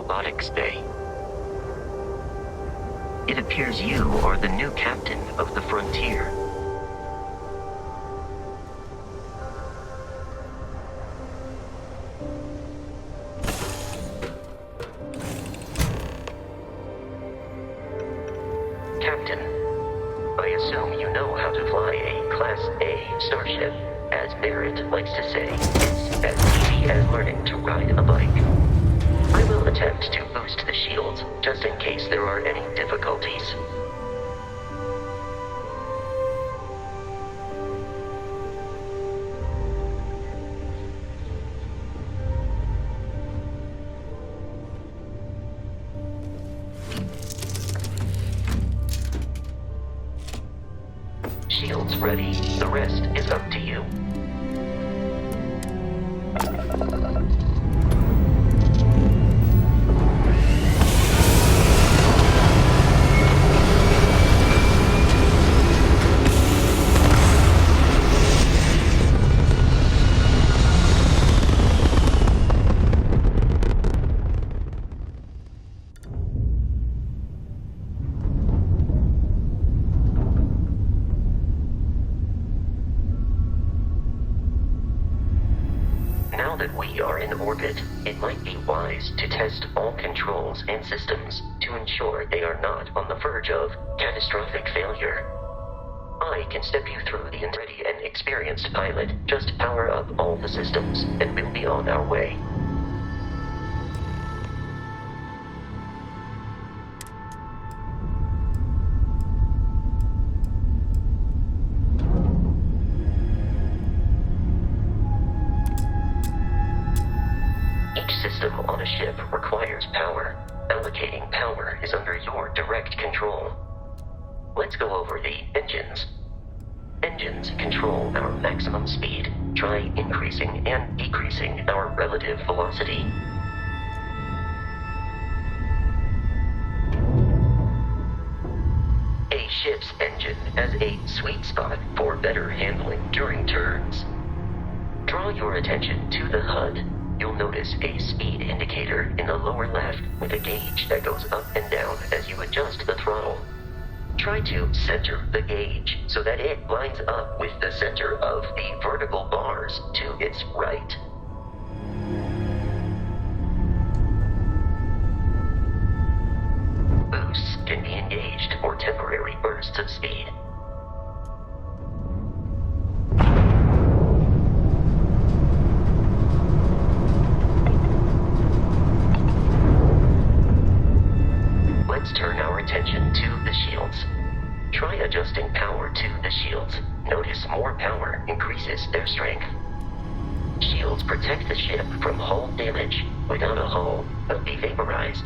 robotics bay. It appears you are the new captain of the Frontier. Captain, I assume you know how to fly a Class A starship. As Barrett likes to say, it's as easy as learning to ride a bike. I will attempt to boost the shields, just in case there are any difficulties. Shields ready. The rest is up to you. Now that we are in orbit, it might be wise to test all controls and systems to ensure they are not on the verge of catastrophic failure. I can step you through the ready and experienced pilot. Just power up all the systems, and we'll be on our way. System on a ship requires power. Allocating power is under your direct control. Let's go over the engines. Engines control our maximum speed. Try increasing and decreasing our relative velocity. A ship's engine has a sweet spot for better handling during turns. Draw your attention to the HUD. You'll notice a speed indicator in the lower left with a gauge that goes up and down as you adjust the throttle. Try to center the gauge so that it lines up with the center of the vertical bars to its right. Boosts can be engaged for temporary bursts of speed. Let's turn our attention to the shields. Try adjusting power to the shields. Notice more power increases their strength. Shields protect the ship from hull damage. Without a hull, they'll be vaporized.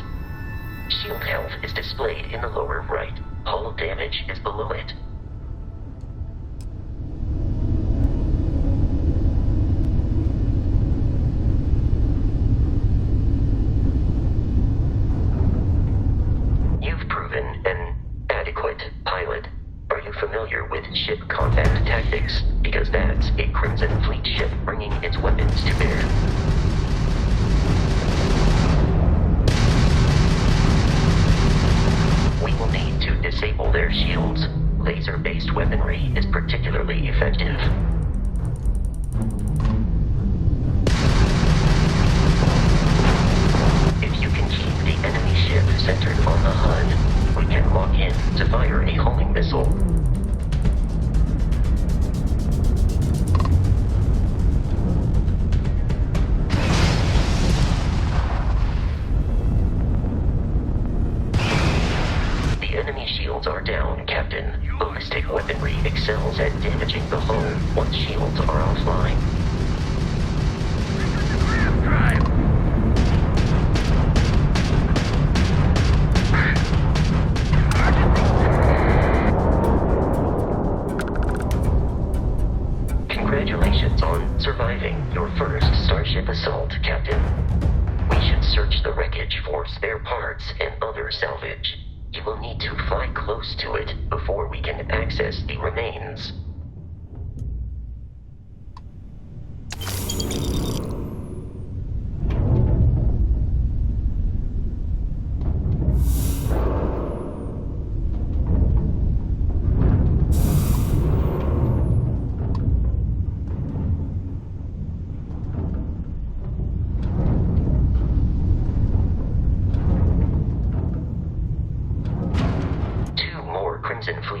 Shield health is displayed in the lower right. Hull damage is below it. An adequate pilot. Are you familiar with ship combat tactics? Because that's a Crimson Fleet ship bringing its weapons to bear. We will need to disable their shields. Laser-based weaponry is particularly effective. If you can keep the enemy ship centered on the HUD, we can lock in to fire a homing missile. The enemy shields are down, Captain. Ballistic weaponry excels at damaging the hull once shields are offline. Congratulations on surviving your first Starship assault, Captain. We should search the wreckage for spare parts and other salvage. You will need to fly close to it before we can access the remains.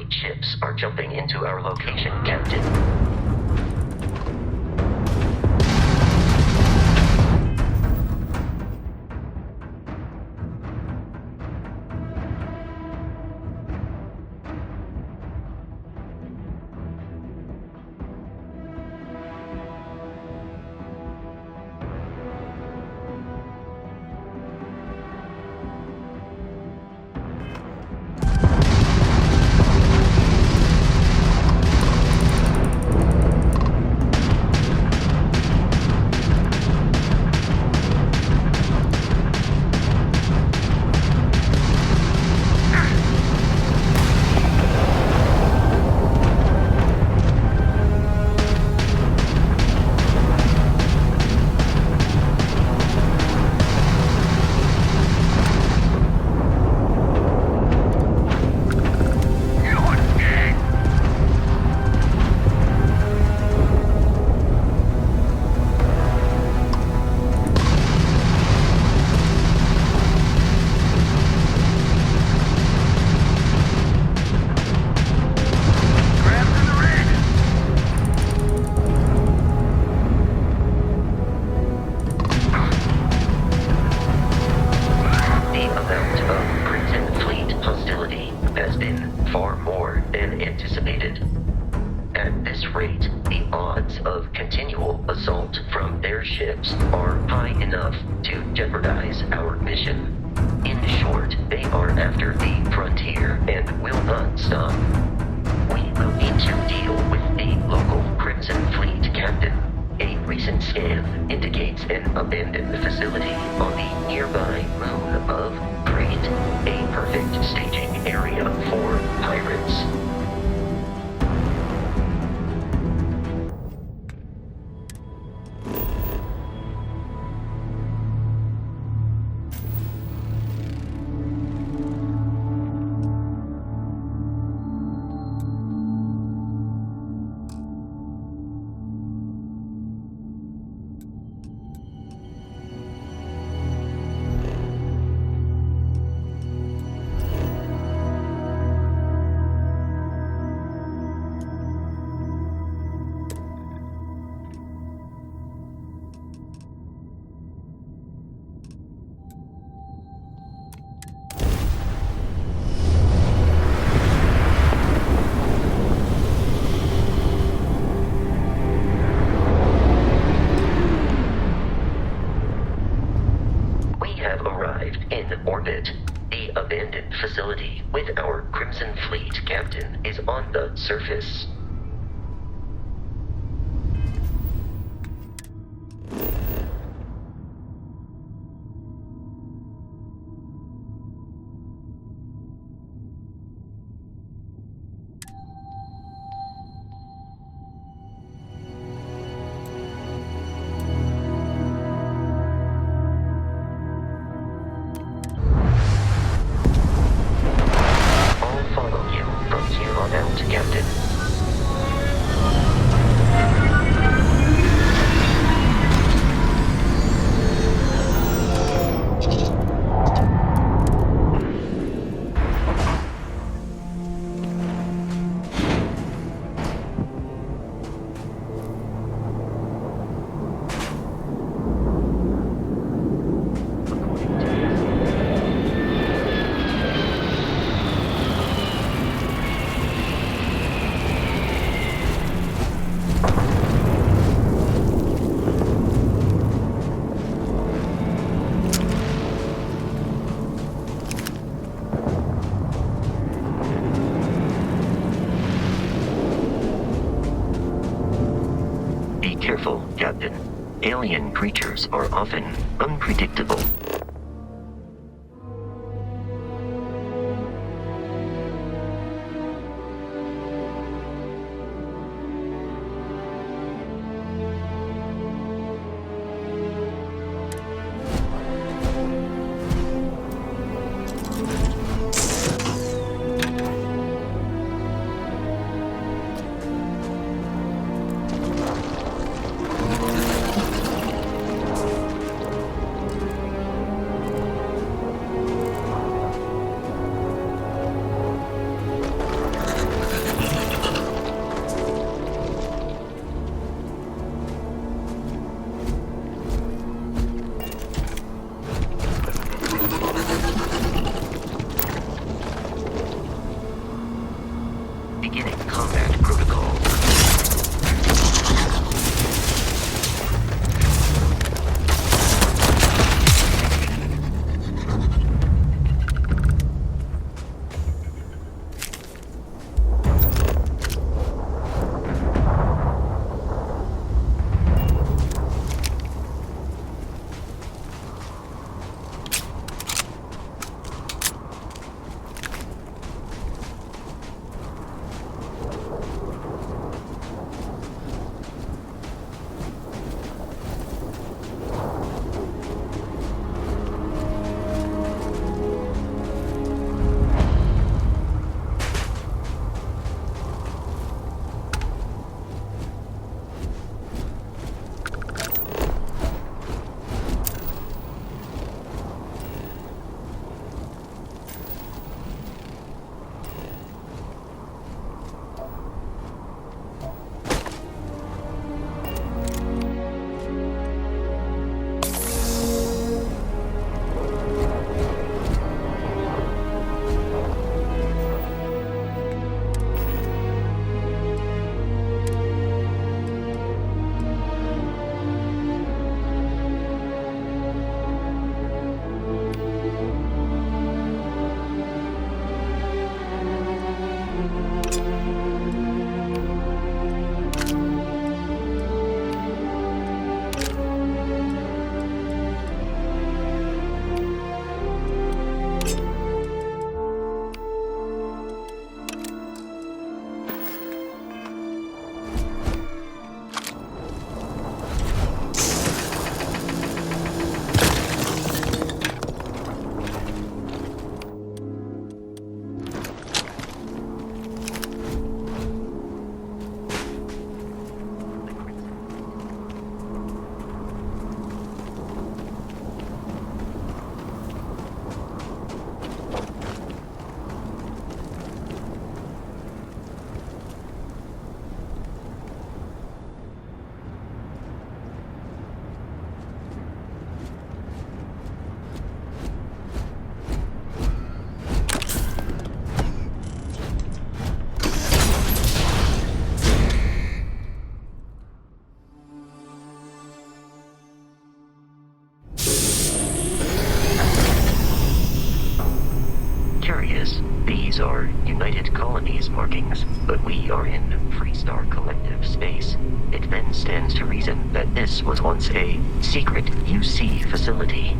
fleet ships are jumping into our location, Captain. Ships are high enough to jeopardize our mission. In short, they are after the frontier and will not stop. We will need to deal with the local Crimson Fleet captain. A recent scan indicates an abandoned facility on the nearby moon of Crete, a perfect staging area for pirates. The abandoned facility with our Crimson Fleet captain is on the surface. Careful, Captain. Alien creatures are often unpredictable. obvious. These are United Colonies markings, but we are in Freestar Collective space. It then stands to reason that this was once a secret UC facility.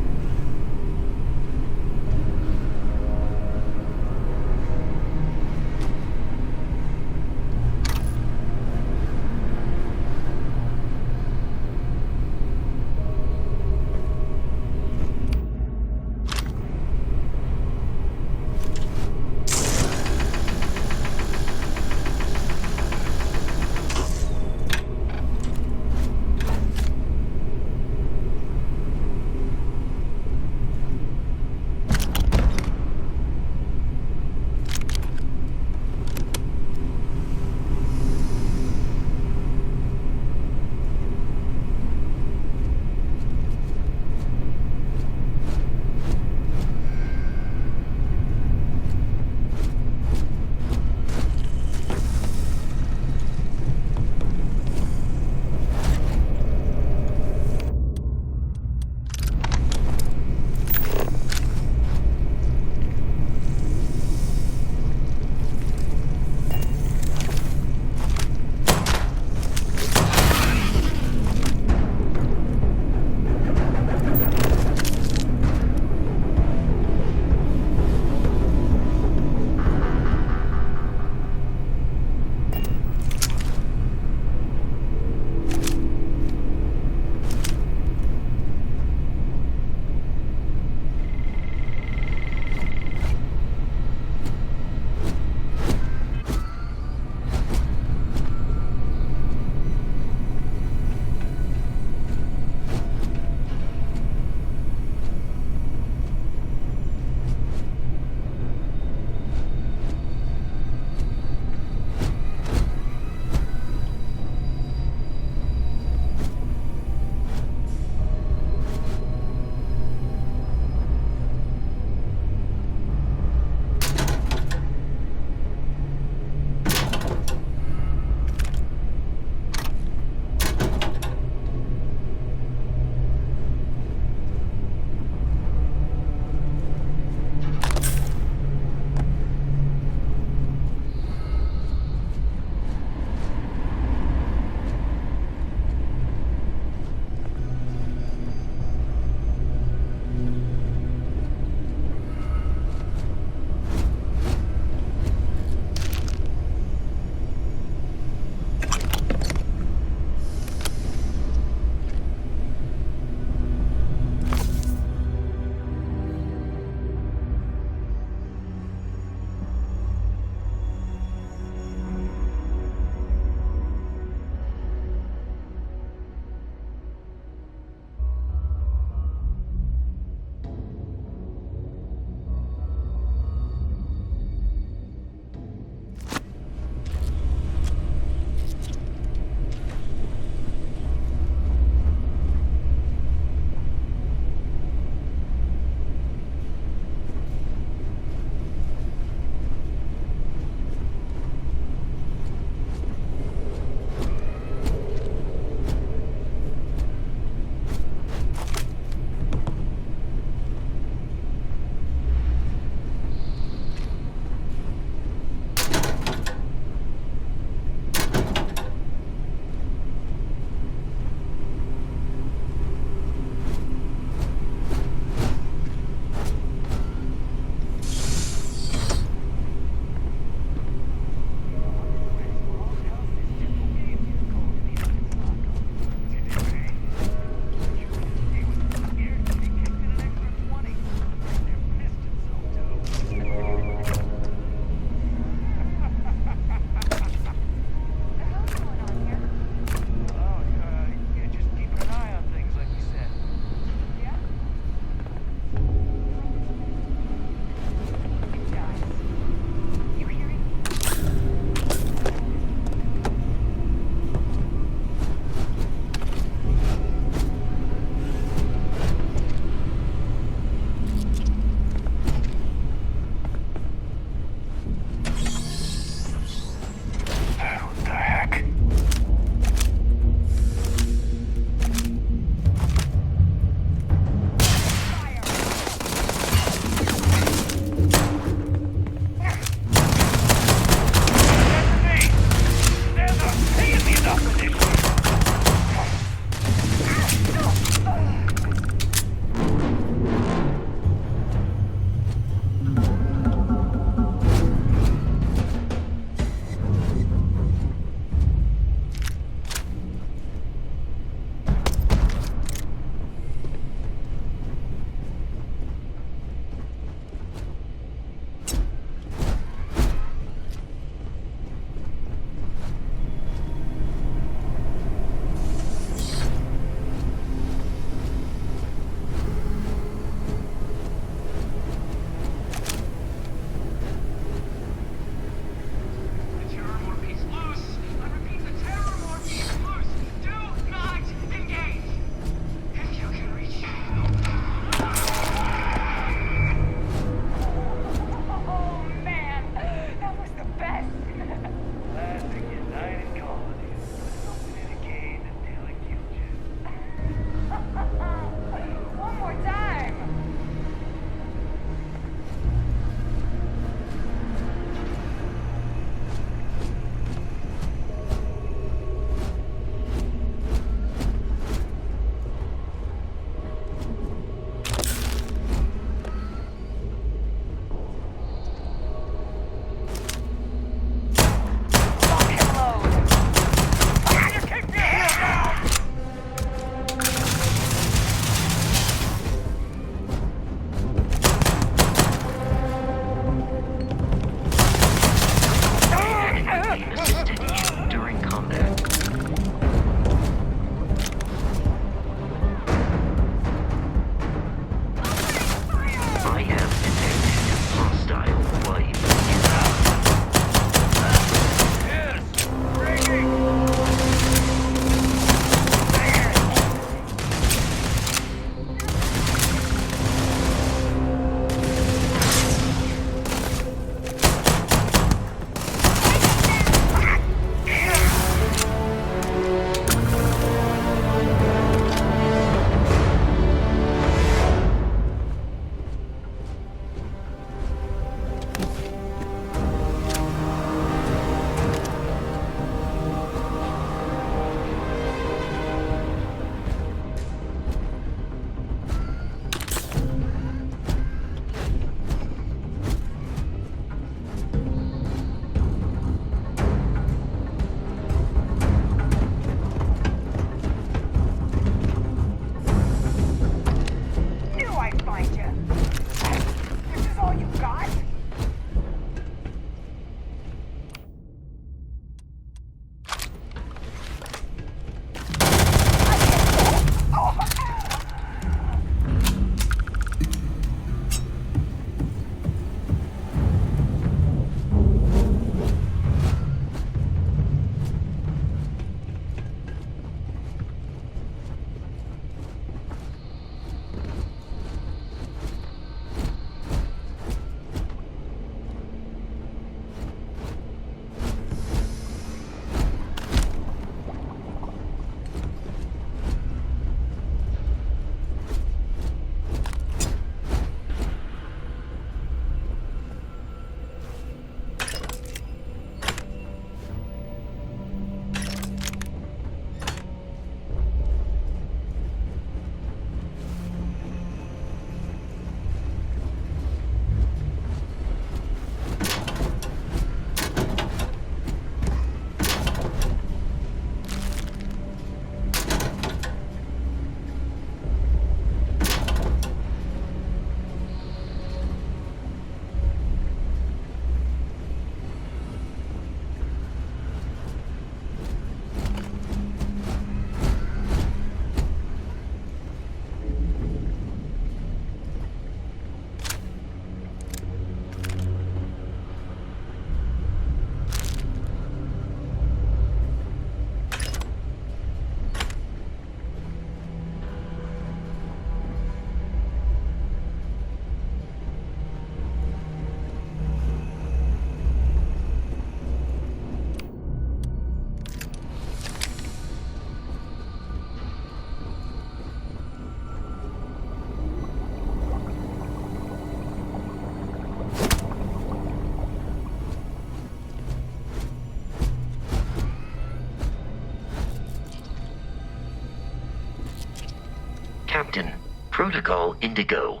Protocol Indigo.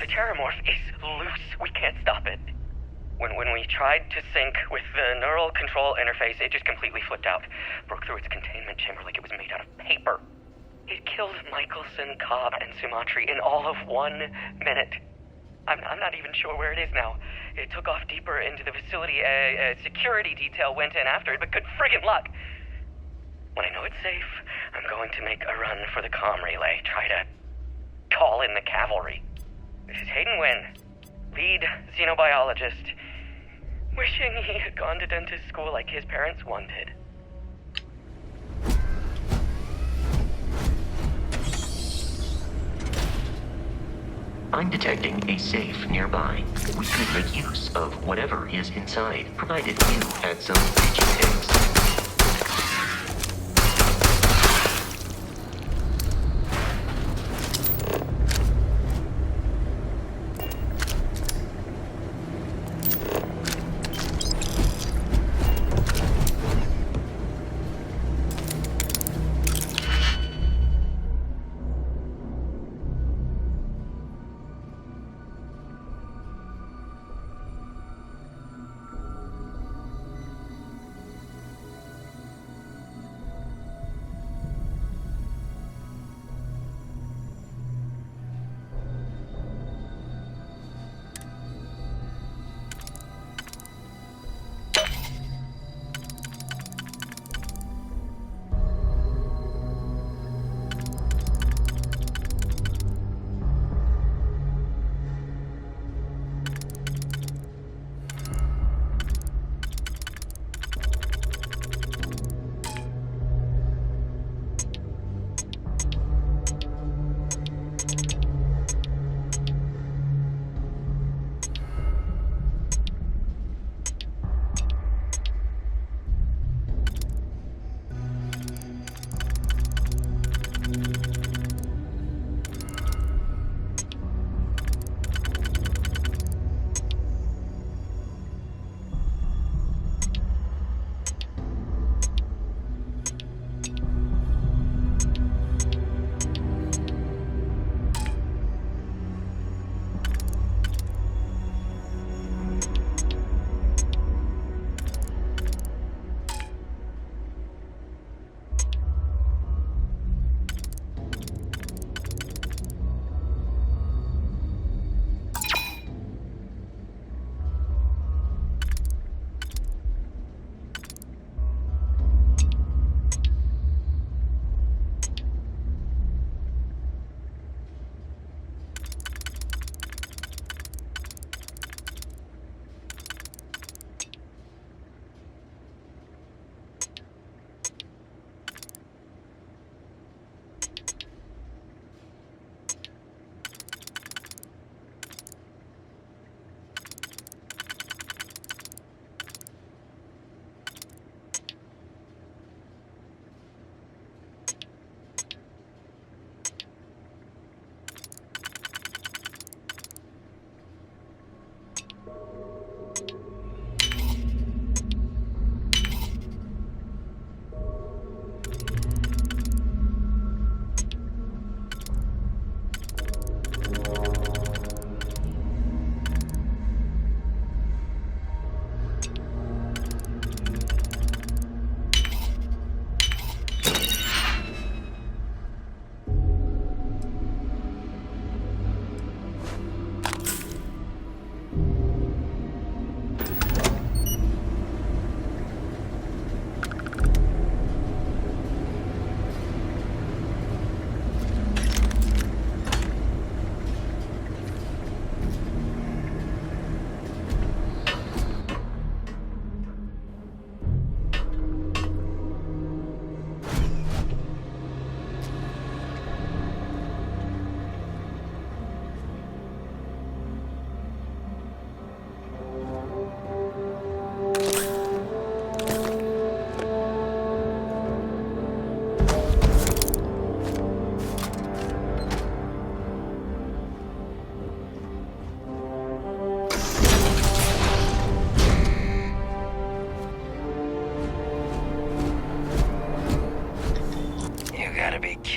Terramorph is loose. We can't stop it. When we tried to sync with the neural control interface, it just completely flipped out. Broke through its containment chamber like it was made out of paper. It killed Michelson, Cobb, and Sumatri in all of 1 minute. I'm not even sure where it is now. It took off deeper into the facility. A security detail went in after it, but good friggin' luck. When I know it's safe, I'm going to make a run for the comm relay. Try to call in the cavalry. This is Hayden Wynn, lead xenobiologist. Wishing he had gone to dentist school like his parents wanted. I'm detecting a safe nearby. We could make use of whatever is inside, provided you had some pitching tanks.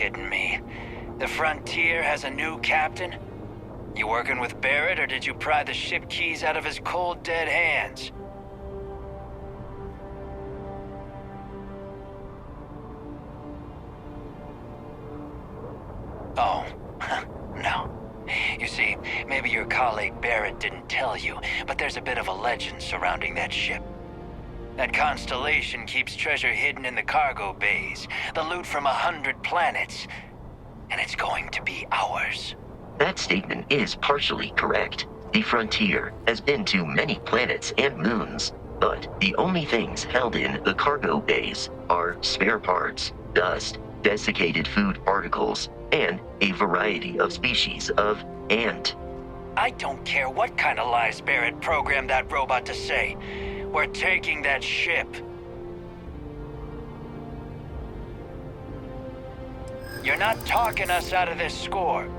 kidding me? The Frontier has a new captain? You working with Barrett, or did you pry the ship keys out of his cold, dead hands? Oh, no. You see, maybe your colleague Barrett didn't tell you, but there's a bit of a legend surrounding that ship. That constellation keeps treasure hidden in the cargo bays, the loot from 100 planets, and it's going to be ours. That statement is partially correct. The Frontier has been to many planets and moons, but the only things held in the cargo bays are spare parts, dust, desiccated food particles, and a variety of species of ant. I don't care what kind of lies Barrett programmed that robot to say. We're taking that ship. You're not talking us out of this score.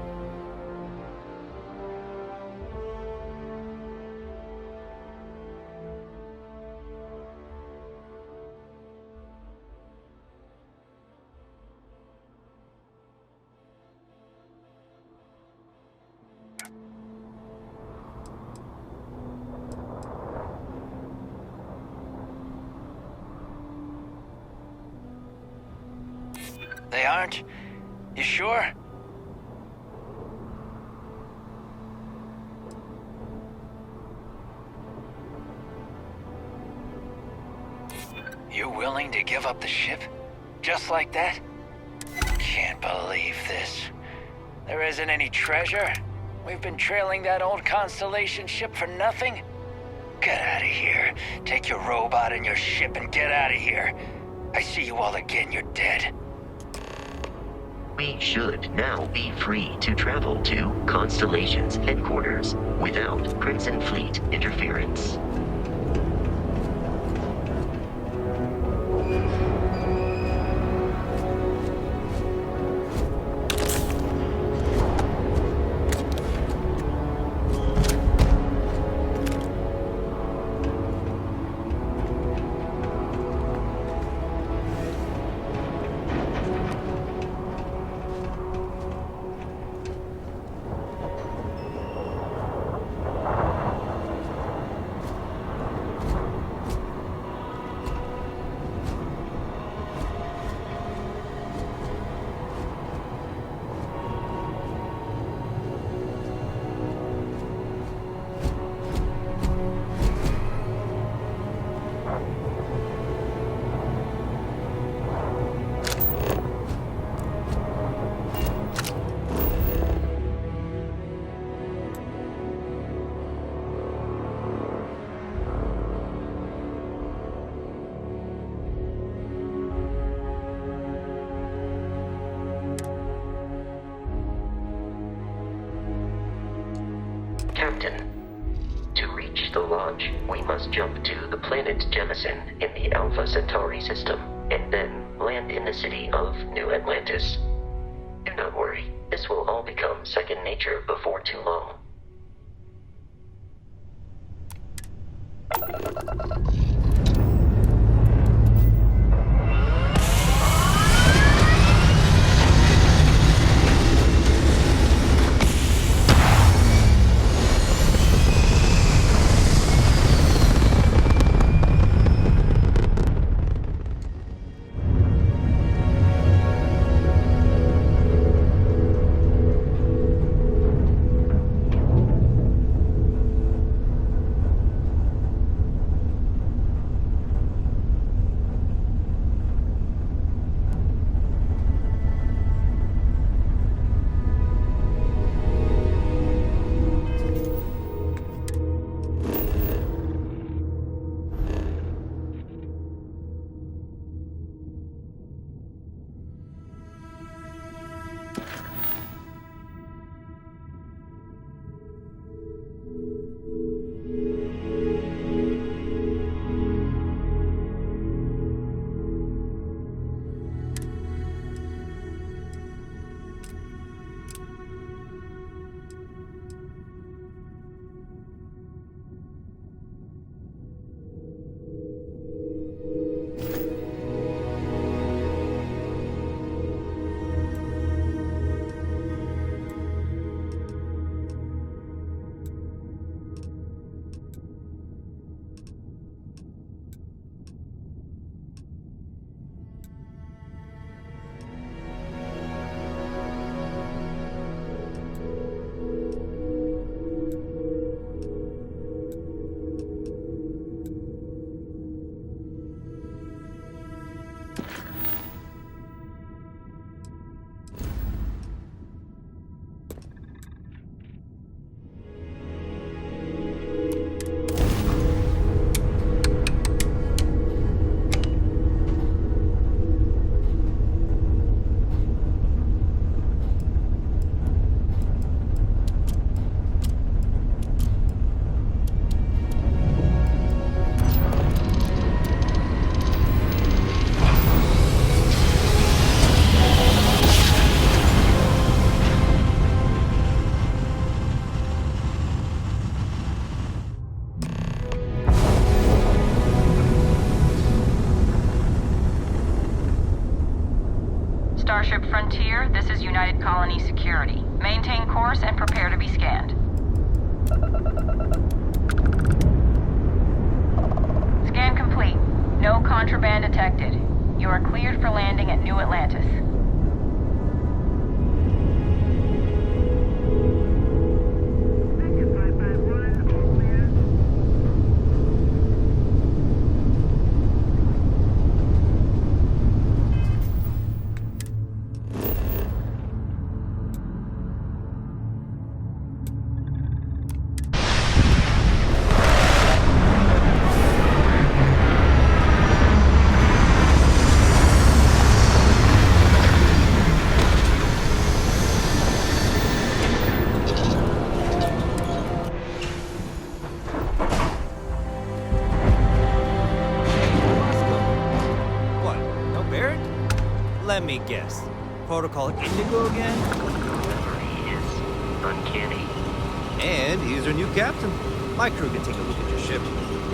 They aren't? You sure? You willing to give up the ship? Just like that? Can't believe this. There isn't any treasure? We've been trailing that old Constellation ship for nothing? Get out of here. Take your robot and your ship and get out of here. I see you all again, you're dead. We should now be free to travel to Constellation's headquarters without Crimson Fleet interference. Captain, to reach the Lodge, we must jump to the planet Jemison in the Alpha Centauri system, and then land in the city of New Atlantis. Do not worry, this will all become second nature before too long. Starship Frontier, this is United Colony Security. Maintain course and prepare to be scanned. Scan complete. No contraband detected. You are cleared for landing at New Atlantis. Let me guess. Protocol Indigo again? Memory is uncanny. And he's our new captain. My crew can take a look at your ship.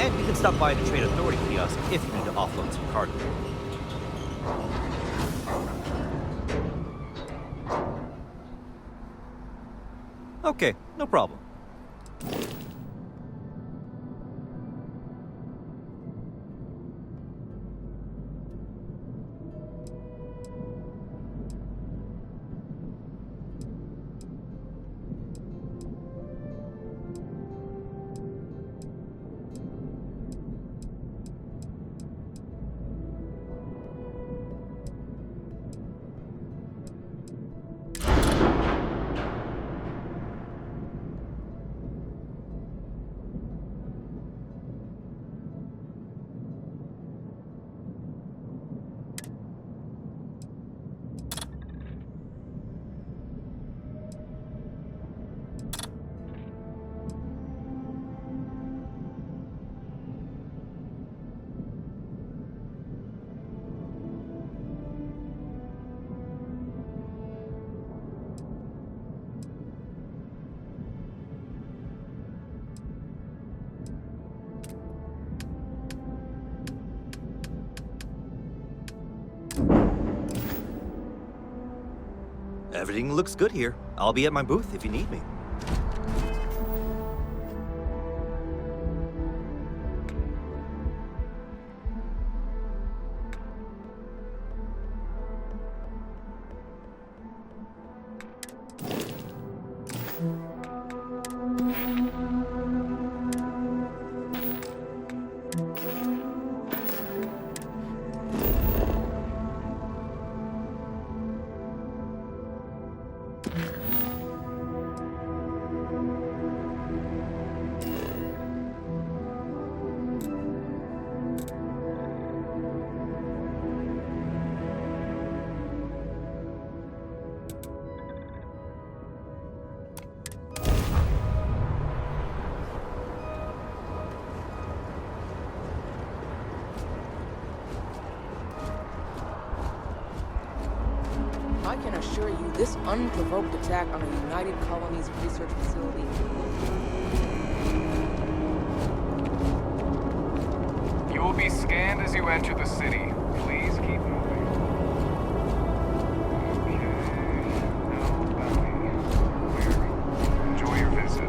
And you can stop by the Trade Authority kiosk if you need to offload some cargo. Okay, no problem. Everything looks good here. I'll be at my booth if you need me. I can assure you this unprovoked attack on a United Colonies research facility. You will be scanned as you enter the city. Please keep moving. Okay. No bounty. Clear. Enjoy your visit.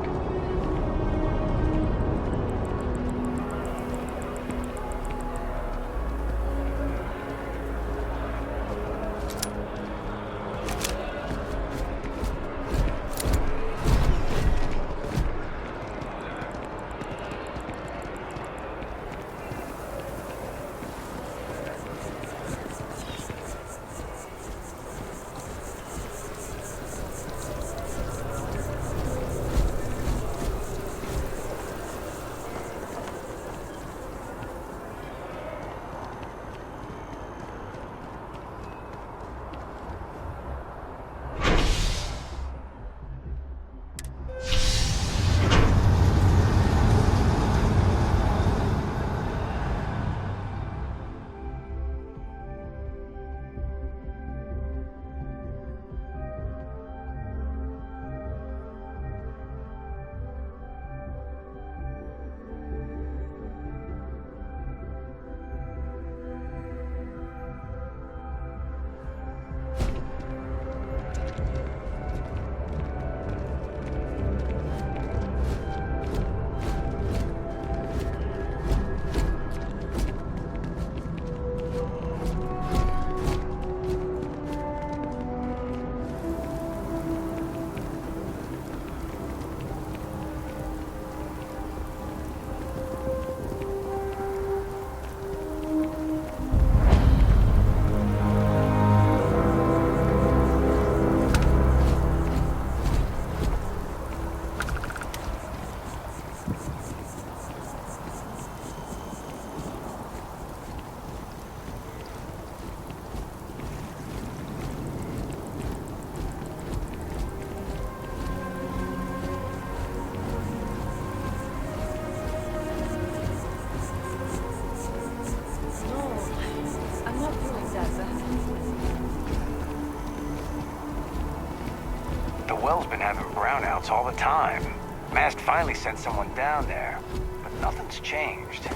well's been having brownouts all the time. Mast finally sent someone down there, but nothing's changed.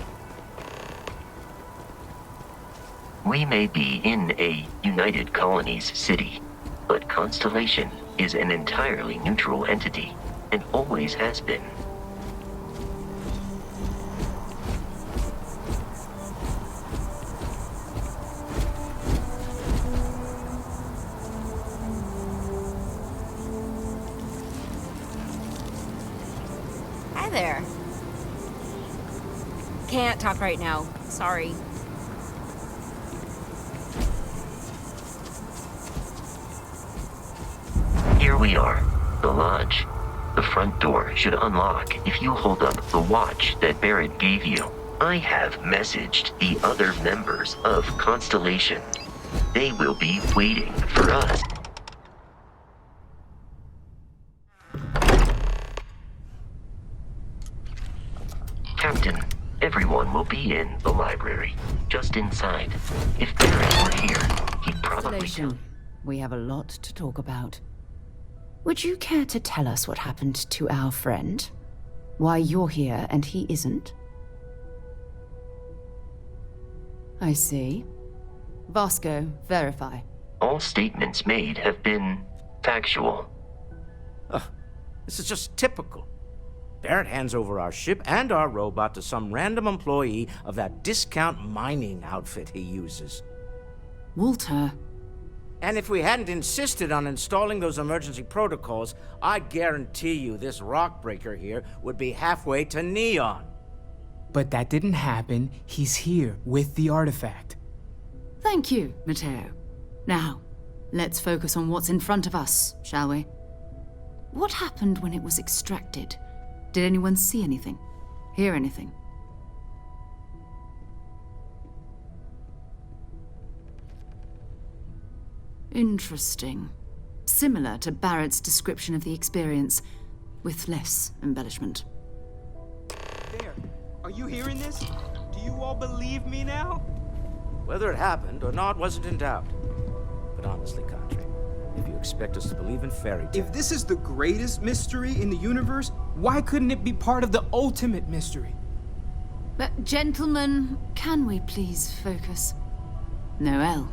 We may be in a United Colonies city, but Constellation is an entirely neutral entity, and always has been. Hi there. Can't talk right now. Sorry. Here we are, the lodge. The front door should unlock if you hold up the watch that Barrett gave you. I have messaged the other members of Constellation. They will be waiting for us. Captain, everyone will be in the library, just inside. If Barrett were here, he'd probably... Constellation, we have a lot to talk about. Would you care to tell us what happened to our friend? Why you're here and he isn't? I see. Vasco, verify. All statements made have been factual. This is just typical. Barrett hands over our ship and our robot to some random employee of that discount mining outfit he uses. Walter. And if we hadn't insisted on installing those emergency protocols, I guarantee you this rock breaker here would be halfway to Neon. But that didn't happen. He's here with the artifact. Thank you, Matteo. Now, let's focus on what's in front of us, shall we? What happened when it was extracted? Did anyone see anything? Hear anything? Interesting. Similar to Barrett's description of the experience, with less embellishment. There. Are you hearing this? Do you all believe me now? Whether it happened or not wasn't in doubt. But honestly, Contre, if you expect us to believe in fairy tales... If this is the greatest mystery in the universe, why couldn't it be part of the ultimate mystery? But gentlemen, can we please focus? Noel,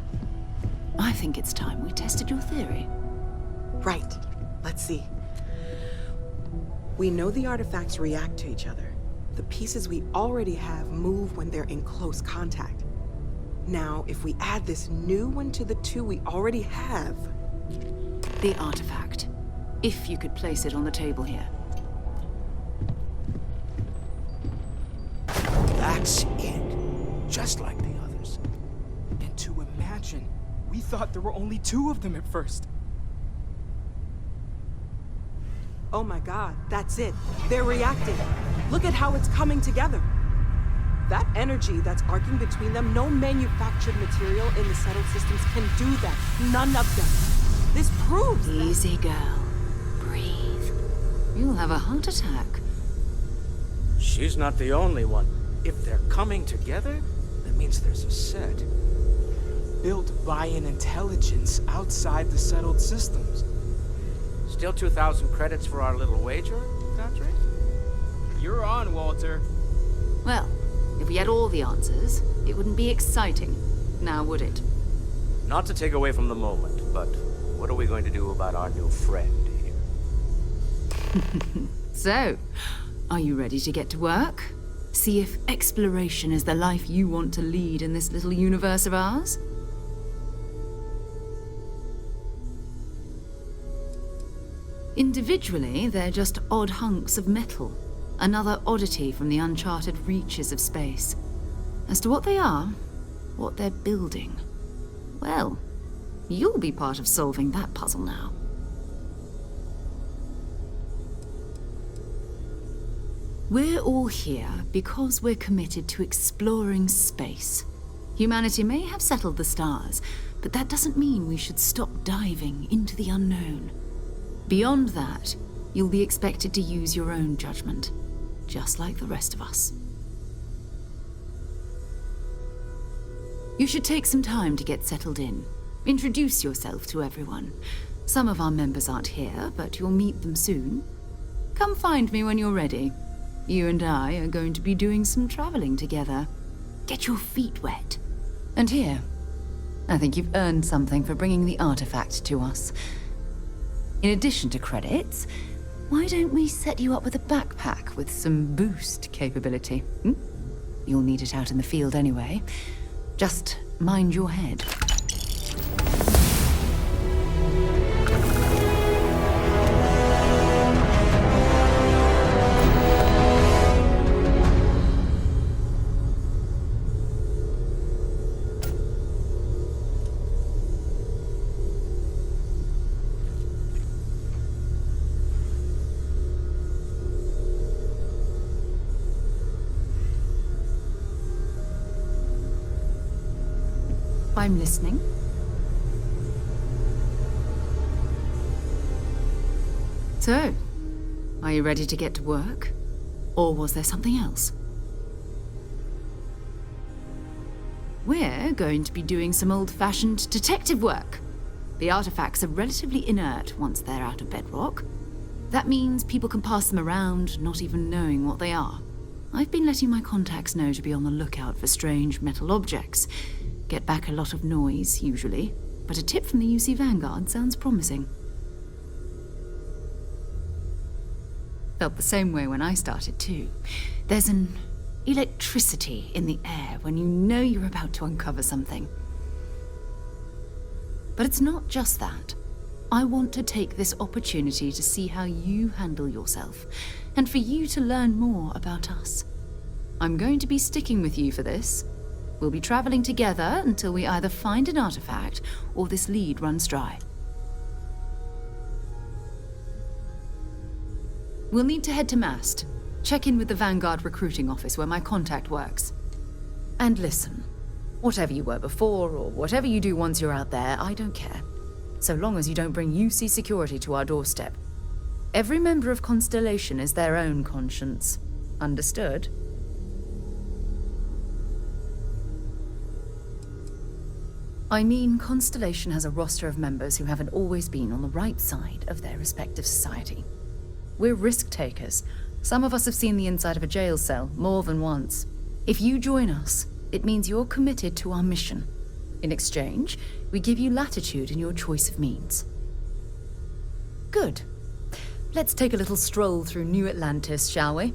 I think it's time we tested your theory. Right. Let's see. We know the artifacts react to each other. The pieces we already have move when they're in close contact. Now, if we add this new one to the two we already have... The artifact. If you could place it on the table here. That's it. Just like the others. And to imagine, we thought there were only two of them at first. Oh my god, that's it. They're reacting. Look at how it's coming together. That energy that's arcing between them, no manufactured material in the settled systems can do that. None of them. This proves that... Easy, girl. Breathe. You'll have a heart attack. She's not the only one. If they're coming together, that means there's a set. Built by an intelligence outside the settled systems. Still 2,000 credits for our little wager, Contre? You're on, Walter. Well, if we had all the answers, it wouldn't be exciting, now would it? Not to take away from the moment, but what are we going to do about our new friend here? So, are you ready to get to work? See if exploration is the life you want to lead in this little universe of ours? Individually, they're just odd hunks of metal. Another oddity from the uncharted reaches of space. As to what they are, what they're building, well, you'll be part of solving that puzzle now. We're all here because we're committed to exploring space. Humanity may have settled the stars, but that doesn't mean we should stop diving into the unknown. Beyond that, you'll be expected to use your own judgment, just like the rest of us. You should take some time to get settled in. Introduce yourself to everyone. Some of our members aren't here, but you'll meet them soon. Come find me when you're ready. You and I are going to be doing some traveling together. Get your feet wet. And here, I think you've earned something for bringing the artifact to us. In addition to credits, why don't we set you up with a backpack with some boost capability? You'll need it out in the field anyway. Just mind your head. I'm listening. So, are you ready to get to work? Or was there something else? We're going to be doing some old-fashioned detective work. The artifacts are relatively inert once they're out of bedrock. That means people can pass them around, not even knowing what they are. I've been letting my contacts know to be on the lookout for strange metal objects. Get back a lot of noise, usually, but a tip from the UC Vanguard sounds promising. Felt the same way when I started, too. There's an electricity in the air when you know you're about to uncover something. But it's not just that. I want to take this opportunity to see how you handle yourself, and for you to learn more about us. I'm going to be sticking with you for this. We'll be traveling together until we either find an artifact or this lead runs dry. We'll need to head to Mast. Check in with the Vanguard recruiting office where my contact works. And listen, whatever you were before or whatever you do once you're out there, I don't care. So long as you don't bring UC security to our doorstep. Every member of Constellation is their own conscience. Understood? I mean, Constellation has a roster of members who haven't always been on the right side of their respective society. We're risk-takers. Some of us have seen the inside of a jail cell more than once. If you join us, it means you're committed to our mission. In exchange, we give you latitude in your choice of means. Good. Let's take a little stroll through New Atlantis, shall we?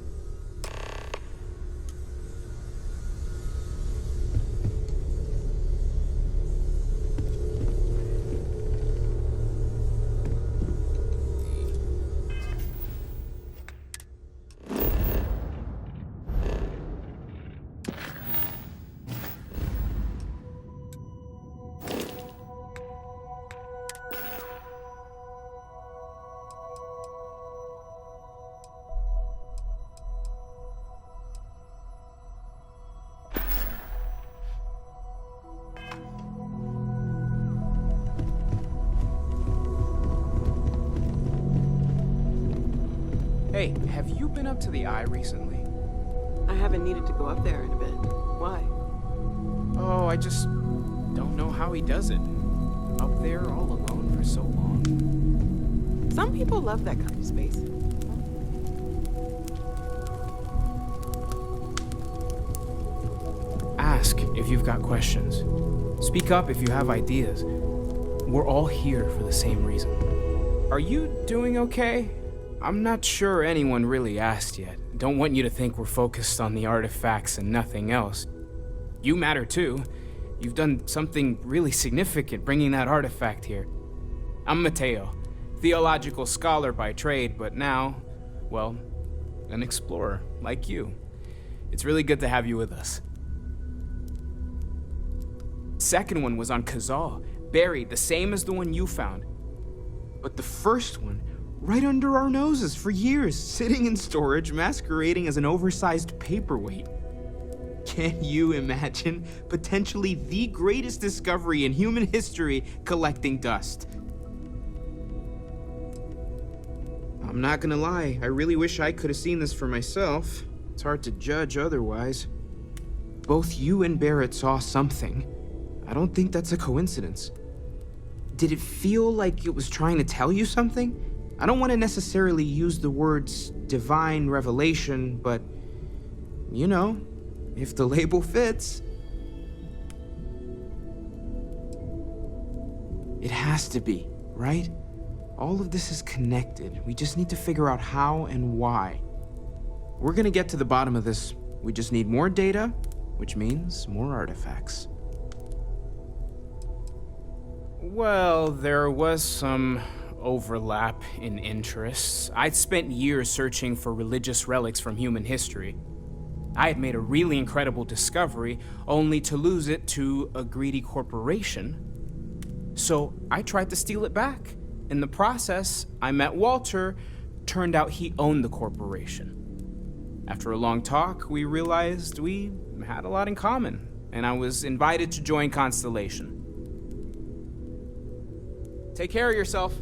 Hey, have you been up to the Eye recently? I haven't needed to go up there in a bit. Why? Oh, I just don't know how he does it. Up there all alone for so long. Some people love that kind of space. Ask if you've got questions. Speak up if you have ideas. We're all here for the same reason. Are you doing okay? I'm not sure anyone really asked yet. Don't want you to think we're focused on the artifacts and nothing else. You matter too. You've done something really significant bringing that artifact here. I'm Mateo, theological scholar by trade, but now, well, an explorer like you. It's really good to have you with us. Second one was on Kazal, buried the same as the one you found. But the first one, right under our noses for years, sitting in storage, masquerading as an oversized paperweight. Can you imagine potentially the greatest discovery in human history collecting dust? I'm not gonna lie, I really wish I could have seen this for myself. It's hard to judge otherwise. Both you and Barrett saw something. I don't think that's a coincidence. Did it feel like it was trying to tell you something? I don't want to necessarily use the words divine revelation, but, you know, if the label fits. It has to be, right? All of this is connected. We just need to figure out how and why. We're gonna get to the bottom of this. We just need more data, which means more artifacts. Well, there was some overlap in interests. I'd spent years searching for religious relics from human history. I had made a really incredible discovery, only to lose it to a greedy corporation. So I tried to steal it back. In the process, I met Walter. Turned out he owned the corporation. After a long talk, we realized we had a lot in common, and I was invited to join Constellation. Take care of yourself.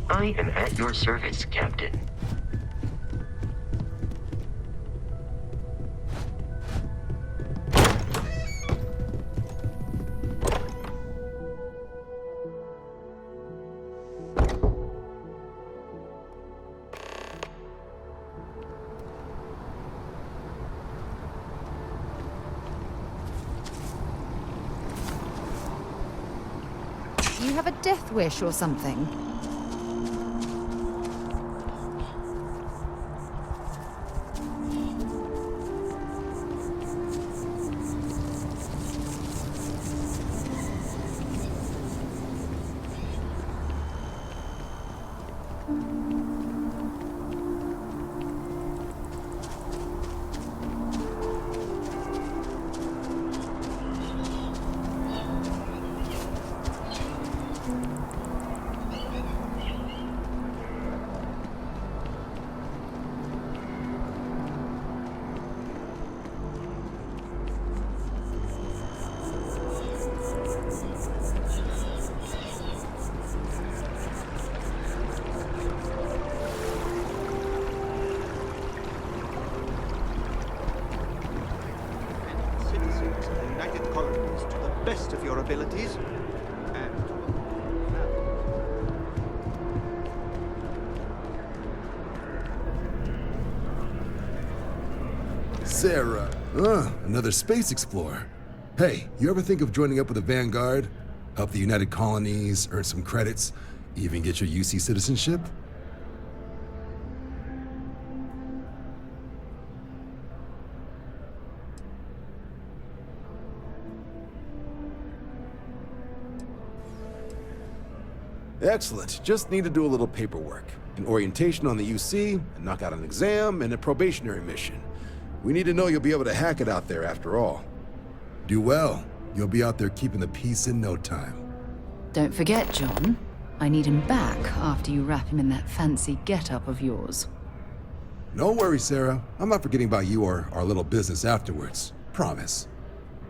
I am at your service, Captain. You have a death wish or something? Citizens of the United Colonies to the best of your abilities, Sarah. Another space explorer. Hey, you ever think of joining up with the Vanguard? Help the United Colonies, earn some credits, even get your UC citizenship? Excellent. Just need to do a little paperwork. An orientation on the UC, and knock out an exam, and a probationary mission. We need to know you'll be able to hack it out there after all. Do well. You'll be out there keeping the peace in no time. Don't forget, John. I need him back after you wrap him in that fancy getup of yours. No worries, Sarah. I'm not forgetting about you or our little business afterwards. Promise.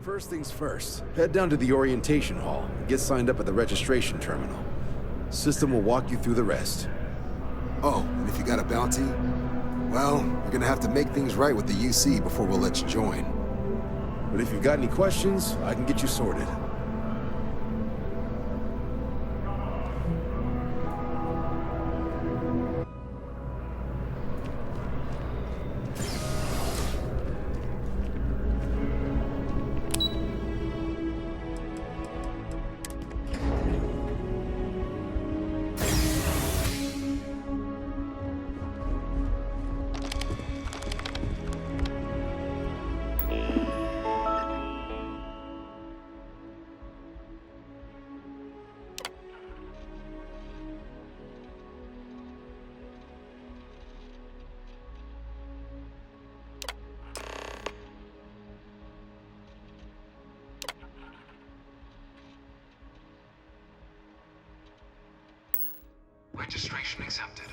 First things first, head down to the orientation hall and get signed up at the registration terminal. System will walk you through the rest. Oh, and if you got a bounty, well, you're gonna have to make things right with the UC before we'll let you join. But if you've got any questions, I can get you sorted. Registration accepted.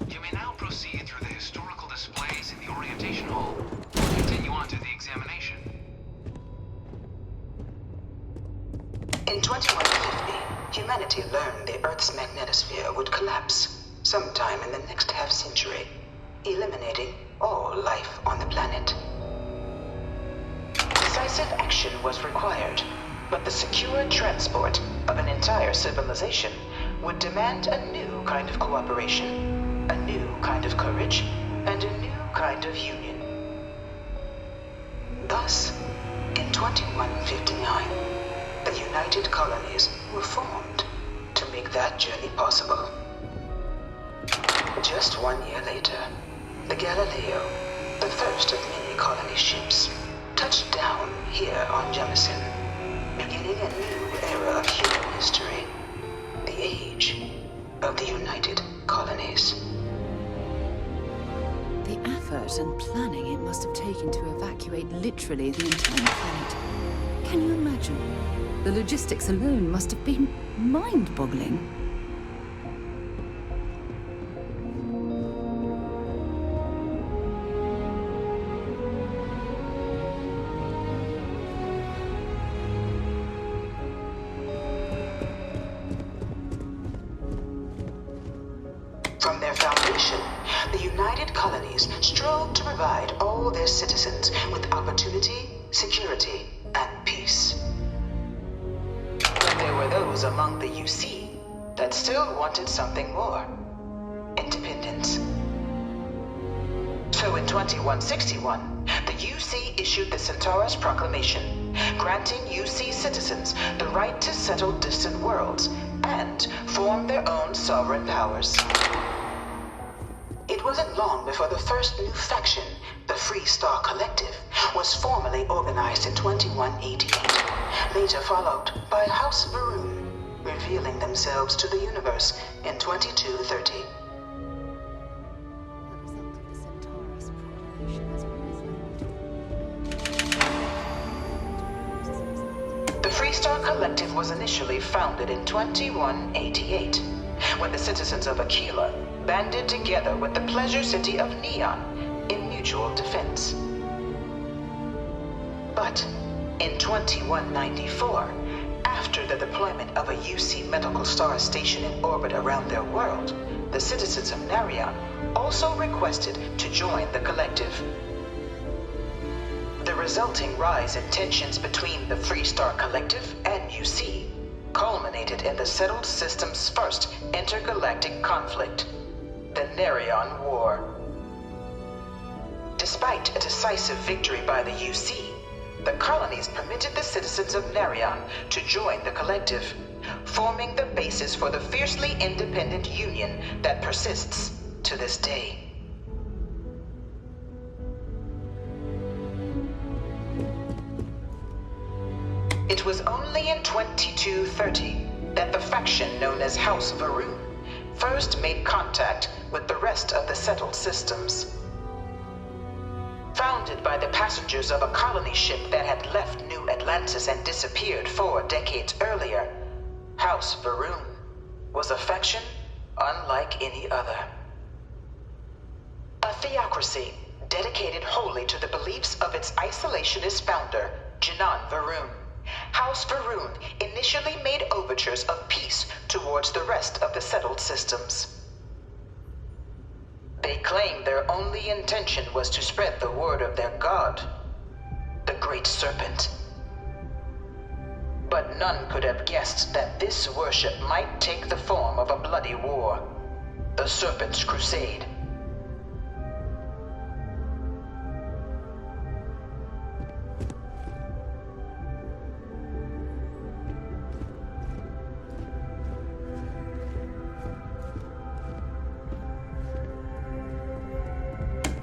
You may now proceed through the historical displays in the orientation hall and continue on to the examination. In 2150, humanity learned the Earth's magnetosphere would collapse sometime in the next half-century, eliminating all life on the planet. Decisive action was required, but the secure transport of an entire civilization would demand a new kind of cooperation, a new kind of courage, and a new kind of union. Thus, in 2159, the United Colonies were formed to make that journey possible. Just 1 year later, the Galileo, the first of many colony ships, touched down here on Jemison, beginning a new era of human history, the age of the United Colonies. The effort and planning it must have taken to evacuate literally the entire planet. Can you imagine? The logistics alone must have been mind-boggling. From their foundation, the United Colonies strove to provide all their citizens with opportunity, security, and peace. But there were those among the UC that still wanted something more: independence. So in 2161, the UC issued the Centaurus Proclamation, granting UC citizens the right to settle distant worlds and form their own sovereign powers. It wasn't long before the first new faction, the Free Star Collective, was formally organized in 2188, later followed by House Varun, revealing themselves to the universe in 2230. The Free Star Collective was initially founded in 2188, when the citizens of Aquila banded together with the pleasure city of Neon in mutual defense. But in 2194, after the deployment of a UC medical star station in orbit around their world, the citizens of Narion also requested to join the collective. The resulting rise in tensions between the Free Star Collective and UC culminated in the settled system's first intergalactic conflict, the Narion War. Despite a decisive victory by the UC, the colonies permitted the citizens of Narion to join the collective, forming the basis for the fiercely independent union that persists to this day. It was only in 2230 that the faction known as House Varun first made contact with the rest of the settled systems. Founded by the passengers of a colony ship that had left New Atlantis and disappeared 4 decades earlier, House Varun was a faction unlike any other. A theocracy dedicated wholly to the beliefs of its isolationist founder, Janan Varun. House Varun initially made overtures of peace towards the rest of the settled systems. They claimed their only intention was to spread the word of their god, the Great Serpent. But none could have guessed that this worship might take the form of a bloody war, the Serpent's Crusade.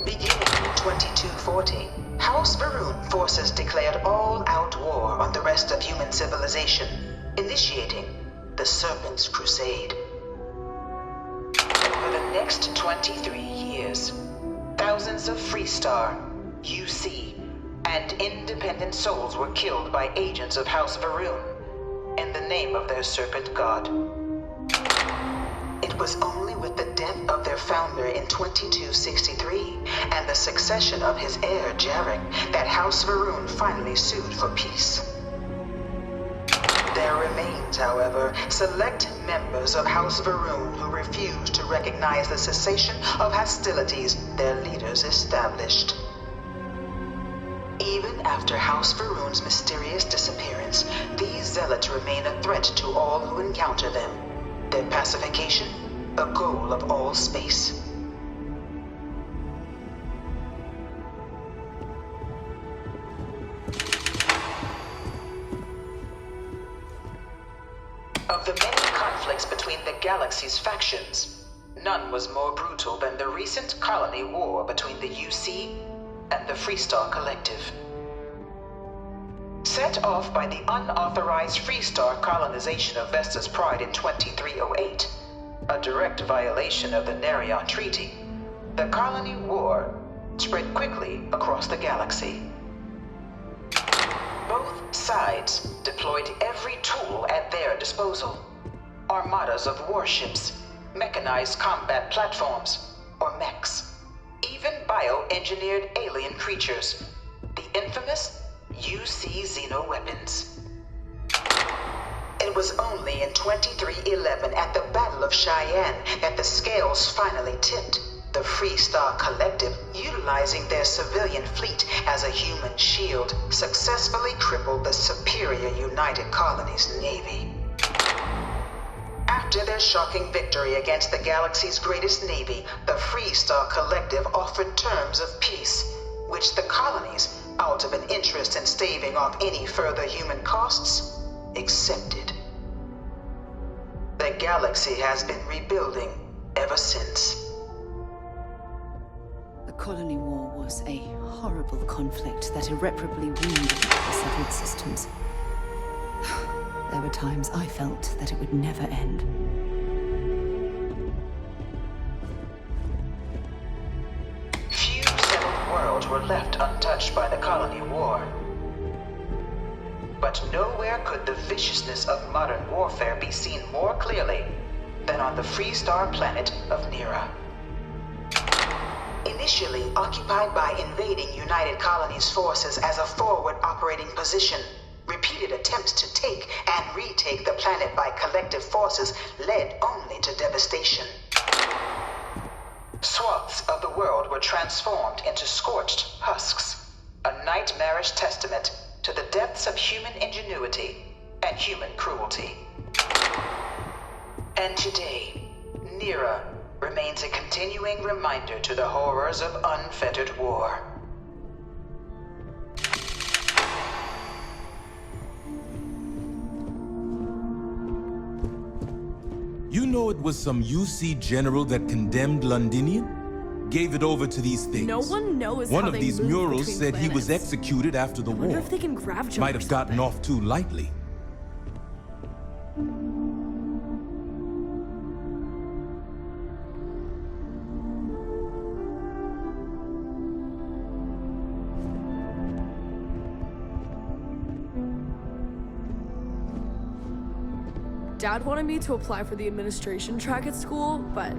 Beginning in 2240, House Varun forces declared all-out war on the rest of human civilization, initiating the Serpent's Crusade. Over the next 23 years, thousands of Freestar, UC, and independent souls were killed by agents of House Varun in the name of their serpent god. It was only with the death of their founder in 2263 and the succession of his heir, Jarek, that House Varun finally sued for peace. There remains, however, select members of House Varun who refuse to recognize the cessation of hostilities their leaders established. Even after House Varun's mysterious disappearance, these zealots remain a threat to all who encounter them. Their pacification, a goal of all space. Of the many conflicts between the galaxy's factions, none was more brutal than the recent colony war between the UC and the Freestar Collective. Set off by the unauthorized Freestar colonization of Vesta's Pride in 2308, a direct violation of the Nerion Treaty, the colony war spread quickly across the galaxy. Both sides deployed every tool at their disposal. Armadas of warships, mechanized combat platforms, or mechs. Even bioengineered alien creatures. The infamous UC xenoweapons. It was only in 2311 at the Battle of Cheyenne that the scales finally tipped. The Freestar Collective, utilizing their civilian fleet as a human shield, successfully crippled the superior United Colonies Navy. After their shocking victory against the galaxy's greatest navy, the Freestar Collective offered terms of peace, which the colonies, out of an interest in staving off any further human costs, accepted. The galaxy has been rebuilding ever since. The colony war was a horrible conflict that irreparably wounded the settled systems. There were times I felt that it would never end. Few settled worlds were left untouched by the colony war. But nowhere could the viciousness of modern warfare be seen more clearly than on the Freestar planet of Nera. Initially occupied by invading United Colonies forces as a forward operating position, repeated attempts to take and retake the planet by collective forces led only to devastation. Swaths of the world were transformed into scorched husks, a nightmarish testament to the depths of human ingenuity and human cruelty. And today, Nera remains a continuing reminder to the horrors of unfettered war. You know it was some UC general that condemned Londinian? Gave it over to these things. No one knows One how of they these move murals between said he was planets. executed after the I wonder war. if they can grav jump Might or have gotten something. off too lightly. Dad wanted me to apply for the administration track at school, but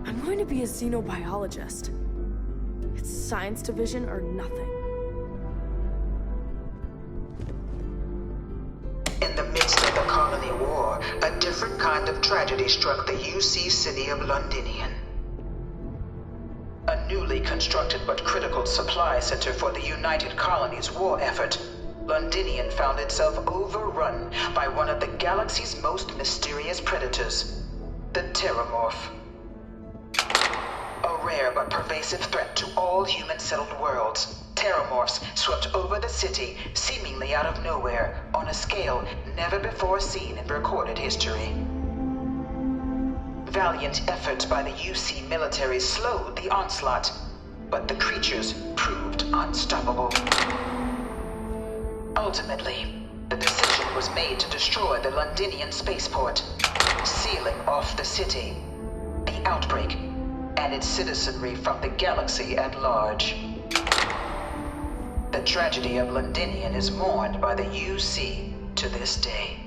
I'm going to be a xenobiologist. It's science division or nothing. In the midst of the colony war, a different kind of tragedy struck the UC city of Londinian. A newly constructed but critical supply center for the United Colonies' war effort, Londinian found itself overrun by one of the galaxy's most mysterious predators, the Terramorph. A rare but pervasive threat to all human-settled worlds, Terramorphs swept over the city, seemingly out of nowhere, on a scale never before seen in recorded history. Valiant efforts by the UC military slowed the onslaught, but the creatures proved unstoppable. Ultimately, the decision was made to destroy the Londinian spaceport, sealing off the city, the outbreak, and its citizenry from the galaxy at large. The tragedy of Londinian is mourned by the UC to this day.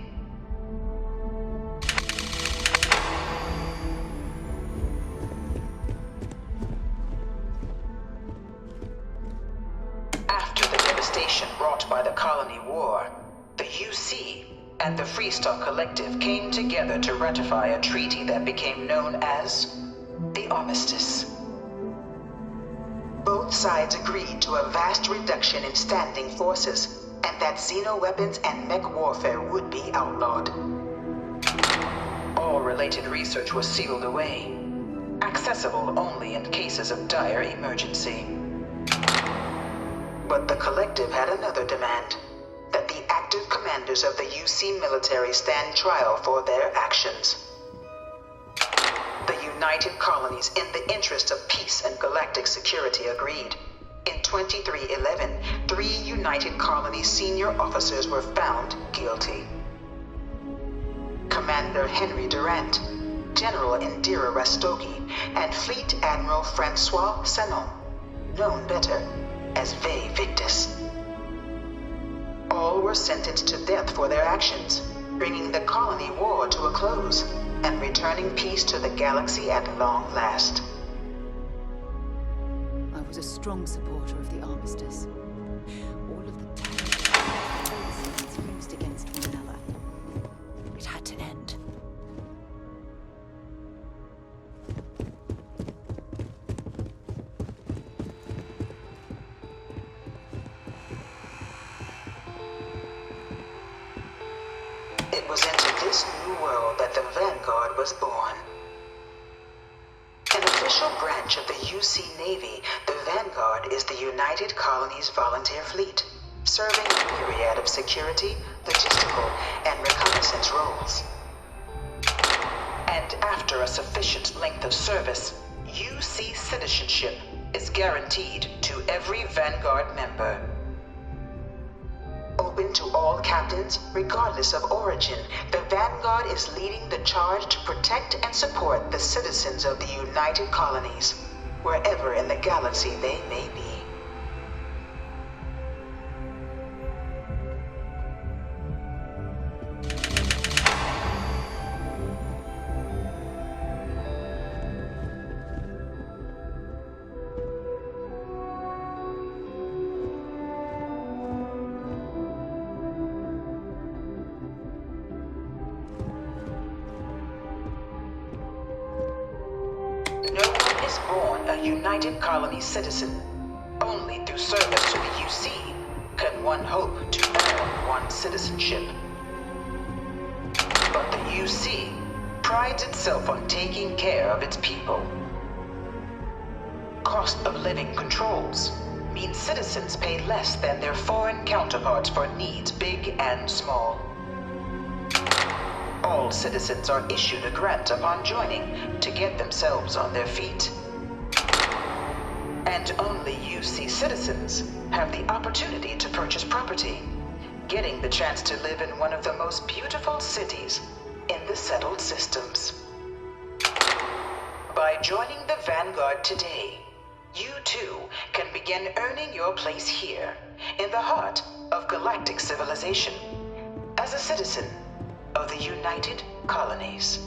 sparked by the Colony War, the UC and the Freestar Collective came together to ratify a treaty that became known as the Armistice. Both sides agreed to a vast reduction in standing forces, and that xeno-weapons and mech warfare would be outlawed. All related research was sealed away, accessible only in cases of dire emergency. But the Collective had another demand, that the active commanders of the UC military stand trial for their actions. The United Colonies, in the interest of peace and galactic security, agreed. In 2311, 3 United Colonies senior officers were found guilty. Commander Henry Durant, General Indira Rastogi, and Fleet Admiral Francois Sanon, known better as Ve Victus. All were sentenced to death for their actions, bringing the colony war to a close and returning peace to the galaxy at long last. I was a strong supporter of the Armistice. All of the terrible used against one another. It had to end. It was into this new world that the Vanguard was born. An official branch of the UC Navy, the Vanguard is the United Colonies Volunteer Fleet, serving a myriad of security, logistical, and reconnaissance roles. And after a sufficient length of service, UC citizenship is guaranteed to every Vanguard member. Open to all captains, regardless of origin, the Vanguard is leading the charge to protect and support the citizens of the United Colonies, wherever in the galaxy they may be. United Colony citizen. Only through service to the UC can one hope to earn one's citizenship. But the UC prides itself on taking care of its people. Cost of living controls mean citizens pay less than their foreign counterparts for needs big and small. All citizens are issued a grant upon joining to get themselves on their feet. And only UC citizens have the opportunity to purchase property, getting the chance to live in one of the most beautiful cities in the settled systems. By joining the Vanguard today, you too can begin earning your place here, in the heart of galactic civilization, as a citizen of the United Colonies.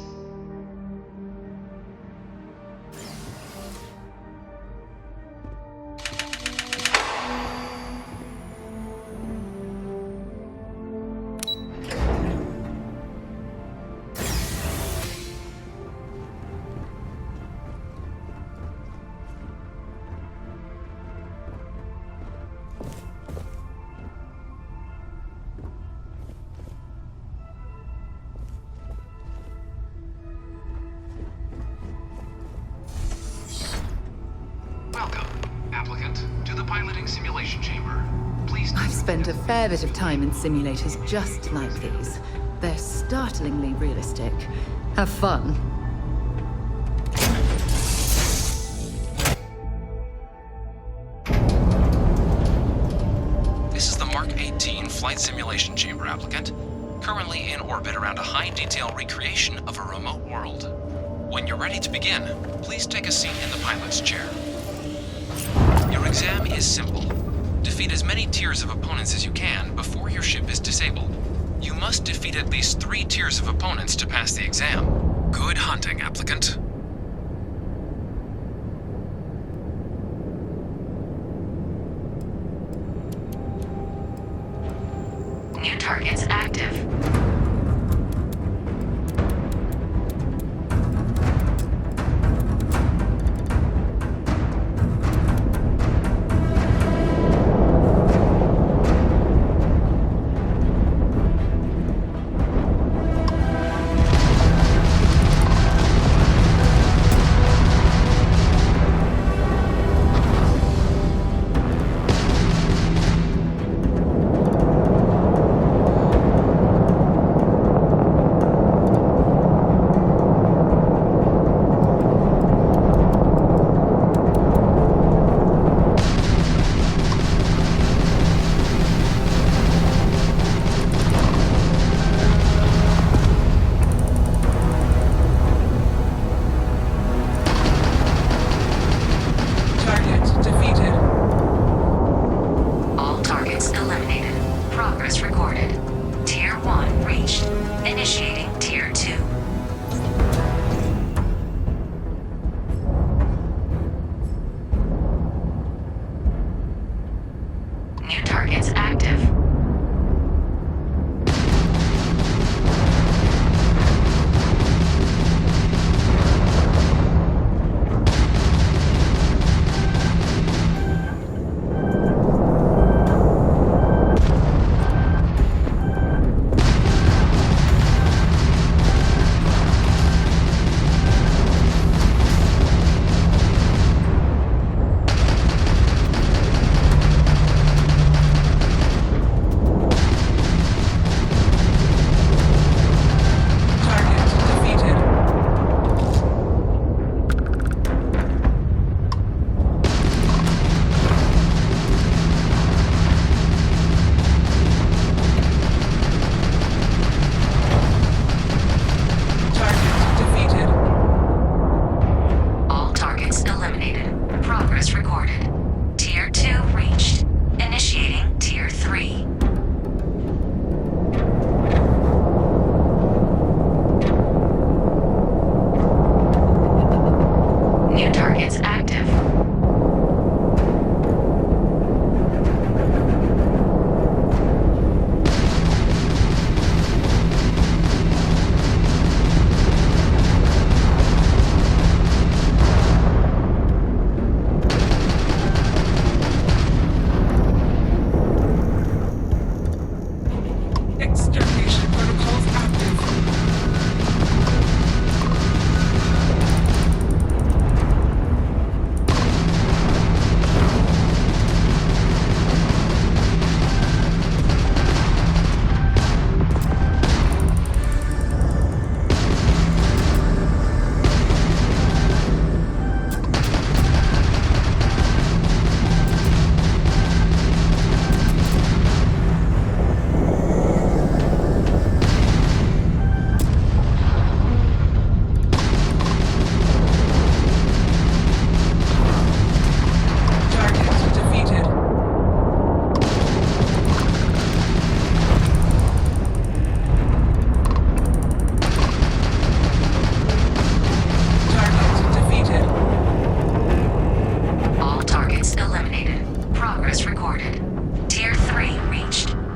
I've spent a fair bit of time in simulators just like these. They're startlingly realistic. Have fun. This is the Mark 18 Flight Simulation Chamber applicant, currently in orbit around a high-detail recreation of a remote world. When you're ready to begin, please take a seat in the pilot's chair. Your exam is simple. Defeat as many tiers of opponents as you can before your ship is disabled. You must defeat at least 3 tiers of opponents to pass the exam. Good hunting, applicant. Initiating Tier 2. New targets active.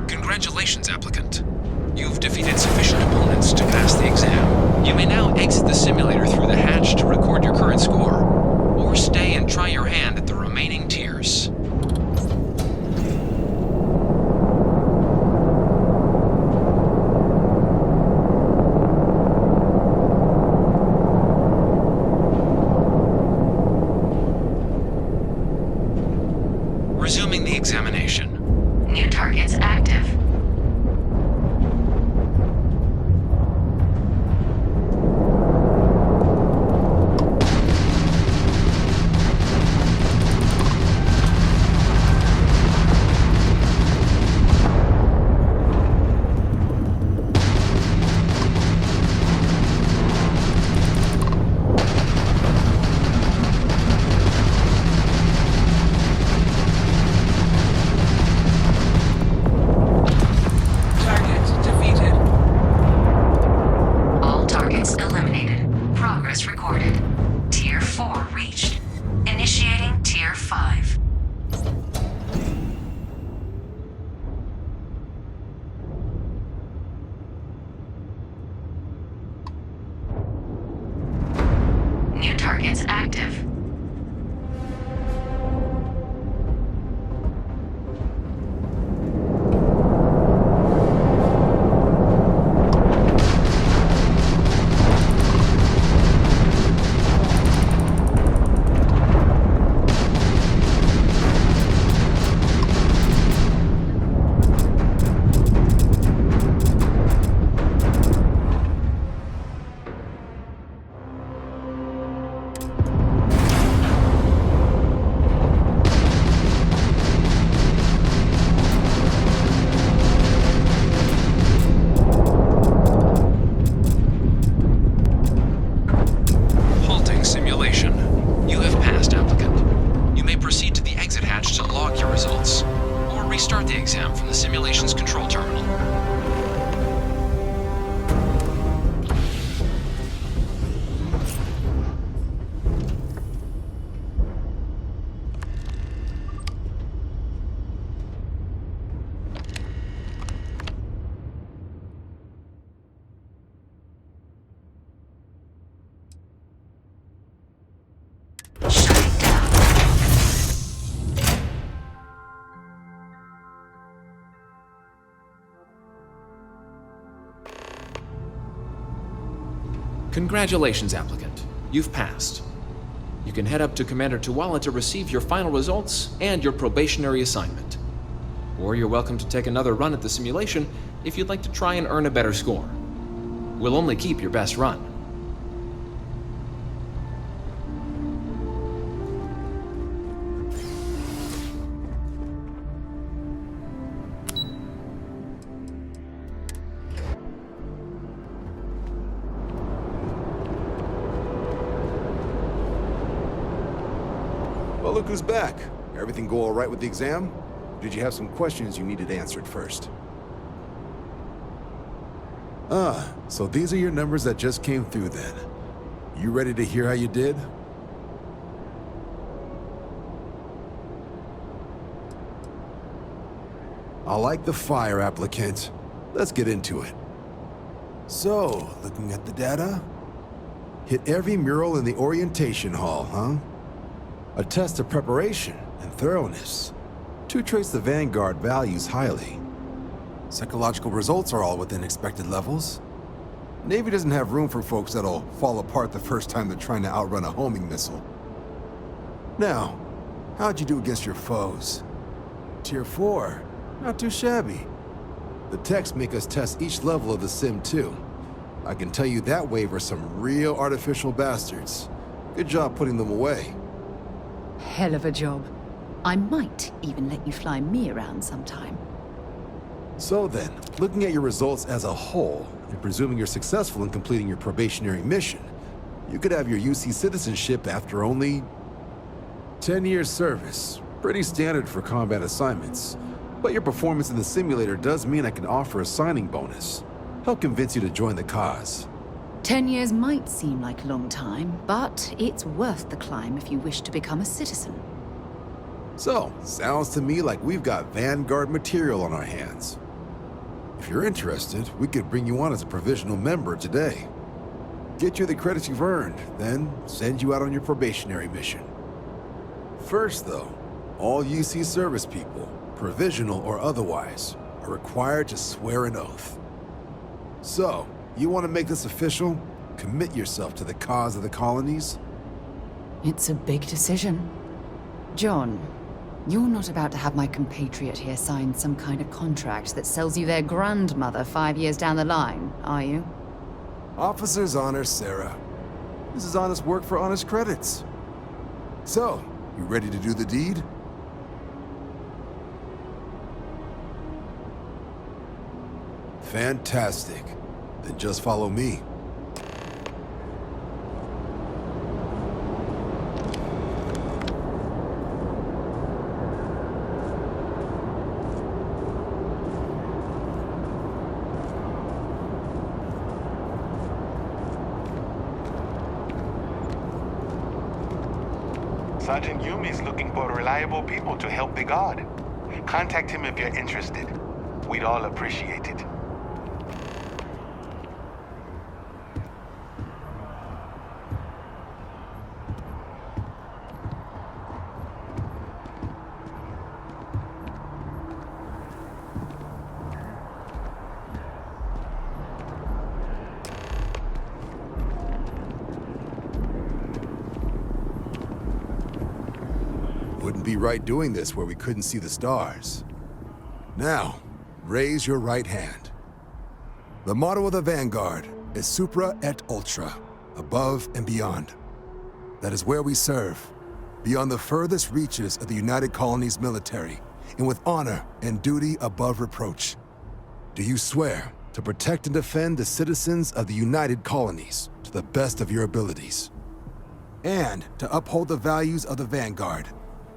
Congratulations, applicant. You've defeated sufficient opponents to pass the exam. You may now exit the simulator through the hatch to record your current score, or stay and try your hand at the remaining tiers. Resuming the examination. New targets active. New targets active. Congratulations, applicant. You've passed. You can head up to Commander Tuwala to receive your final results and your probationary assignment. Or you're welcome to take another run at the simulation if you'd like to try and earn a better score. We'll only keep your best run. Well, look who's back. Everything go all right with the exam? Did you have some questions you needed answered first? So these are your numbers that just came through then. You ready to hear how you did? I like the fire, applicant. Let's get into it. So, looking at the data, hit every mural in the orientation hall, huh? A test of preparation and thoroughness. Two traits the Vanguard values highly. Psychological results are all within expected levels. Navy doesn't have room for folks that'll fall apart the first time they're trying to outrun a homing missile. Now, how'd you do against your foes? Tier 4, not too shabby. The techs make us test each level of the sim too. I can tell you that wave are some real artificial bastards. Good job putting them away. Hell of a job. I might even let you fly me around sometime. So then, looking at your results as a whole, and presuming you're successful in completing your probationary mission, you could have your UC citizenship after only 10 years service. Pretty standard for combat assignments. But your performance in the simulator does mean I can offer a signing bonus. Help convince you to join the cause. 10 years might seem like a long time, but it's worth the climb if you wish to become a citizen. So, sounds to me like we've got Vanguard material on our hands. If you're interested, we could bring you on as a provisional member today. Get you the credits you've earned, then send you out on your probationary mission. First though, all UC service people, provisional or otherwise, are required to swear an oath. So, you want to make this official? Commit yourself to the cause of the colonies? It's a big decision. John, you're not about to have my compatriot here sign some kind of contract that sells you their grandmother 5 years down the line, are you? Officer's honor, Sarah. This is honest work for honest credits. So, you ready to do the deed? Fantastic. Then just follow me. Sergeant Yumi's looking for reliable people to help the Guard. Contact him if you're interested. We'd all appreciate it. Wouldn't be right doing this where we couldn't see the stars. Now, raise your right hand. The motto of the Vanguard is Supra et Ultra, above and beyond. That is where we serve, beyond the furthest reaches of the United Colonies military, and with honor and duty above reproach. Do you swear to protect and defend the citizens of the United Colonies to the best of your abilities? And to uphold the values of the Vanguard,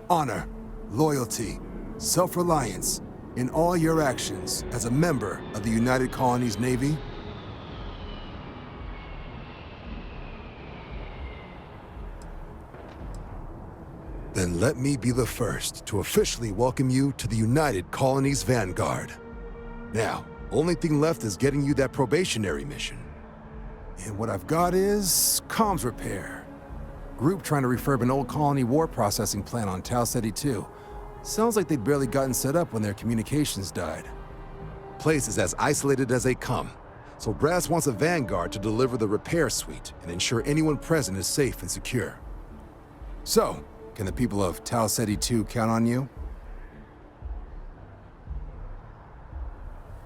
honor, loyalty, self-reliance in all your actions as a member of the United Colonies Navy? Then let me be the first to officially welcome you to the United Colonies Vanguard. Now, only thing left is getting you that probationary mission. And what I've got is comms repair. Group trying to refurb an old colony war processing plant on Tau Ceti 2. Sounds like they'd barely gotten set up when their communications died. Place is as isolated as they come. so Brass wants a Vanguard to deliver the repair suite and ensure anyone present is safe and secure. So, can the people of Tau Ceti 2 count on you?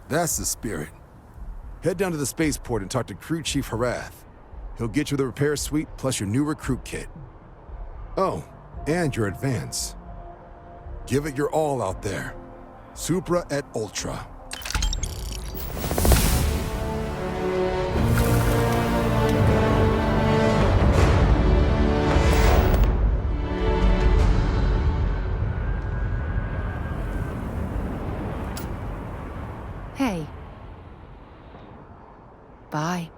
That's the spirit. Head down to the spaceport and talk to Crew Chief Harath. He'll get you the repair suite plus your new recruit kit. Oh, and your advance. Give it your all out there. Supra et Ultra. Hey. Bye.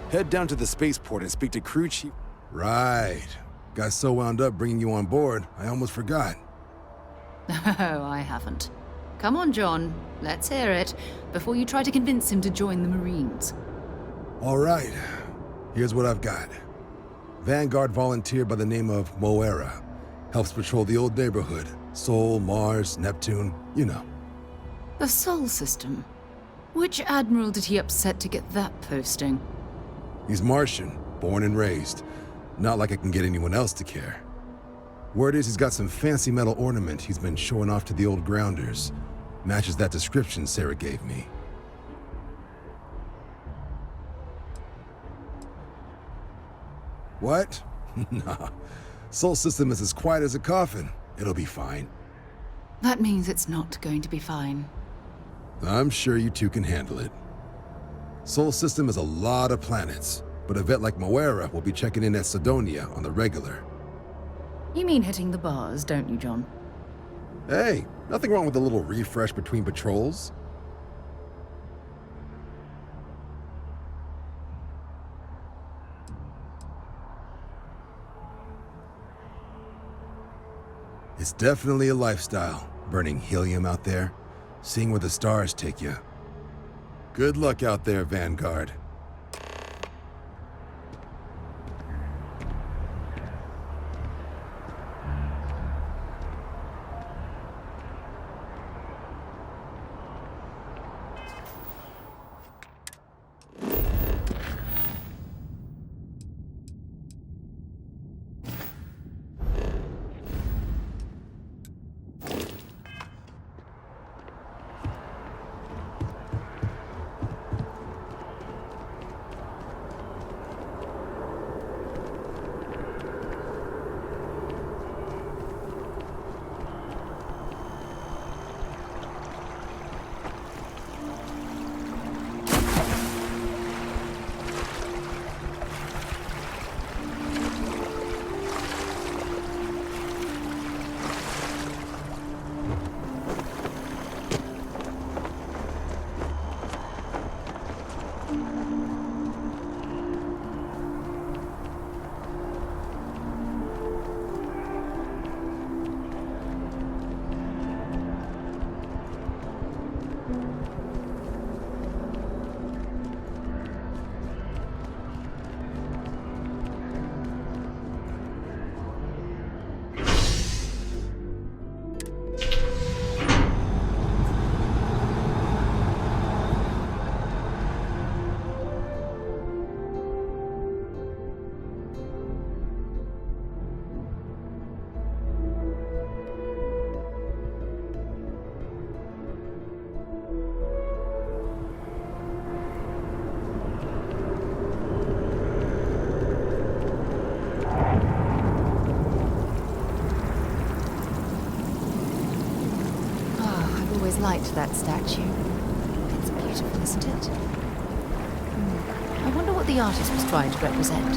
Head down to the spaceport and speak to Crew Chief. Right. Got so wound up bringing you on board, I almost forgot. Oh, I haven't. Come on, John. Let's hear it, before you try to convince him to join the Marines. All right. Here's what I've got. Vanguard volunteer by the name of Moera. Helps patrol the old neighborhood. Sol, Mars, Neptune, you know. The Sol system. Which admiral did he upset to get that posting? He's Martian, born and raised. Not like I can get anyone else to care. Word is he's got some fancy metal ornament he's been showing off to the old grounders. Matches that description Sarah gave me. What? Nah. Sol system is as quiet as a coffin. It'll be fine. That means it's not going to be fine. I'm sure you two can handle it. Sol system is a lot of planets, but a vet like Moera will be checking in at Sidonia on the regular. You mean hitting the bars, don't you, John? Hey, nothing wrong with a little refresh between patrols. It's definitely a lifestyle, burning helium out there, seeing where the stars take you. Good luck out there, Vanguard. Liked that statue. It's beautiful, isn't it? I wonder what the artist was trying to represent.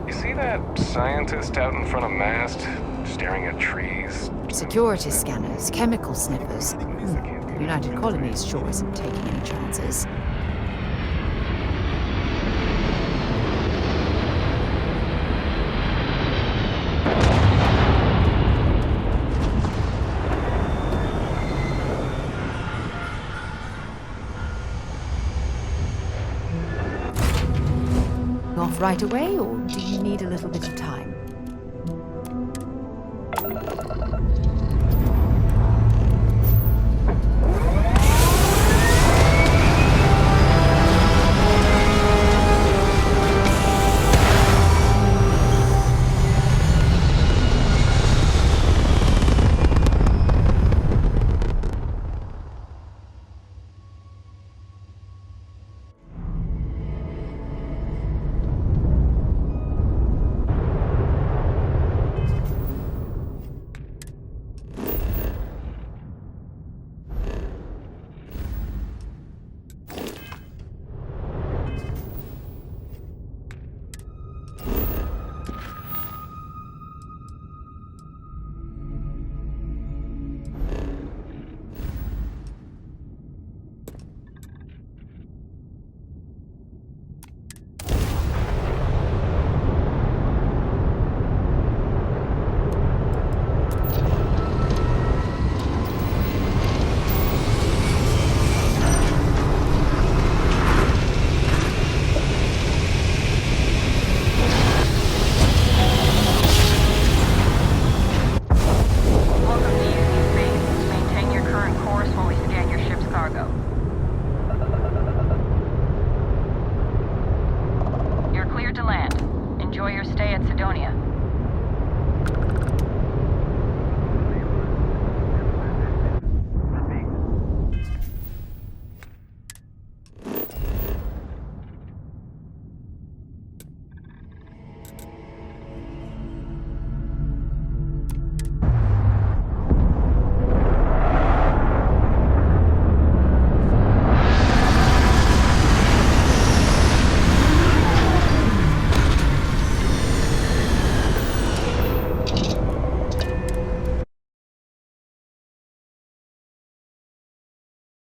You see that scientist out in front of mast, staring at trees? Security scanners, chemical sniffers. United Colonies sure isn't taking any chances. right away, or do you need a little bit of time?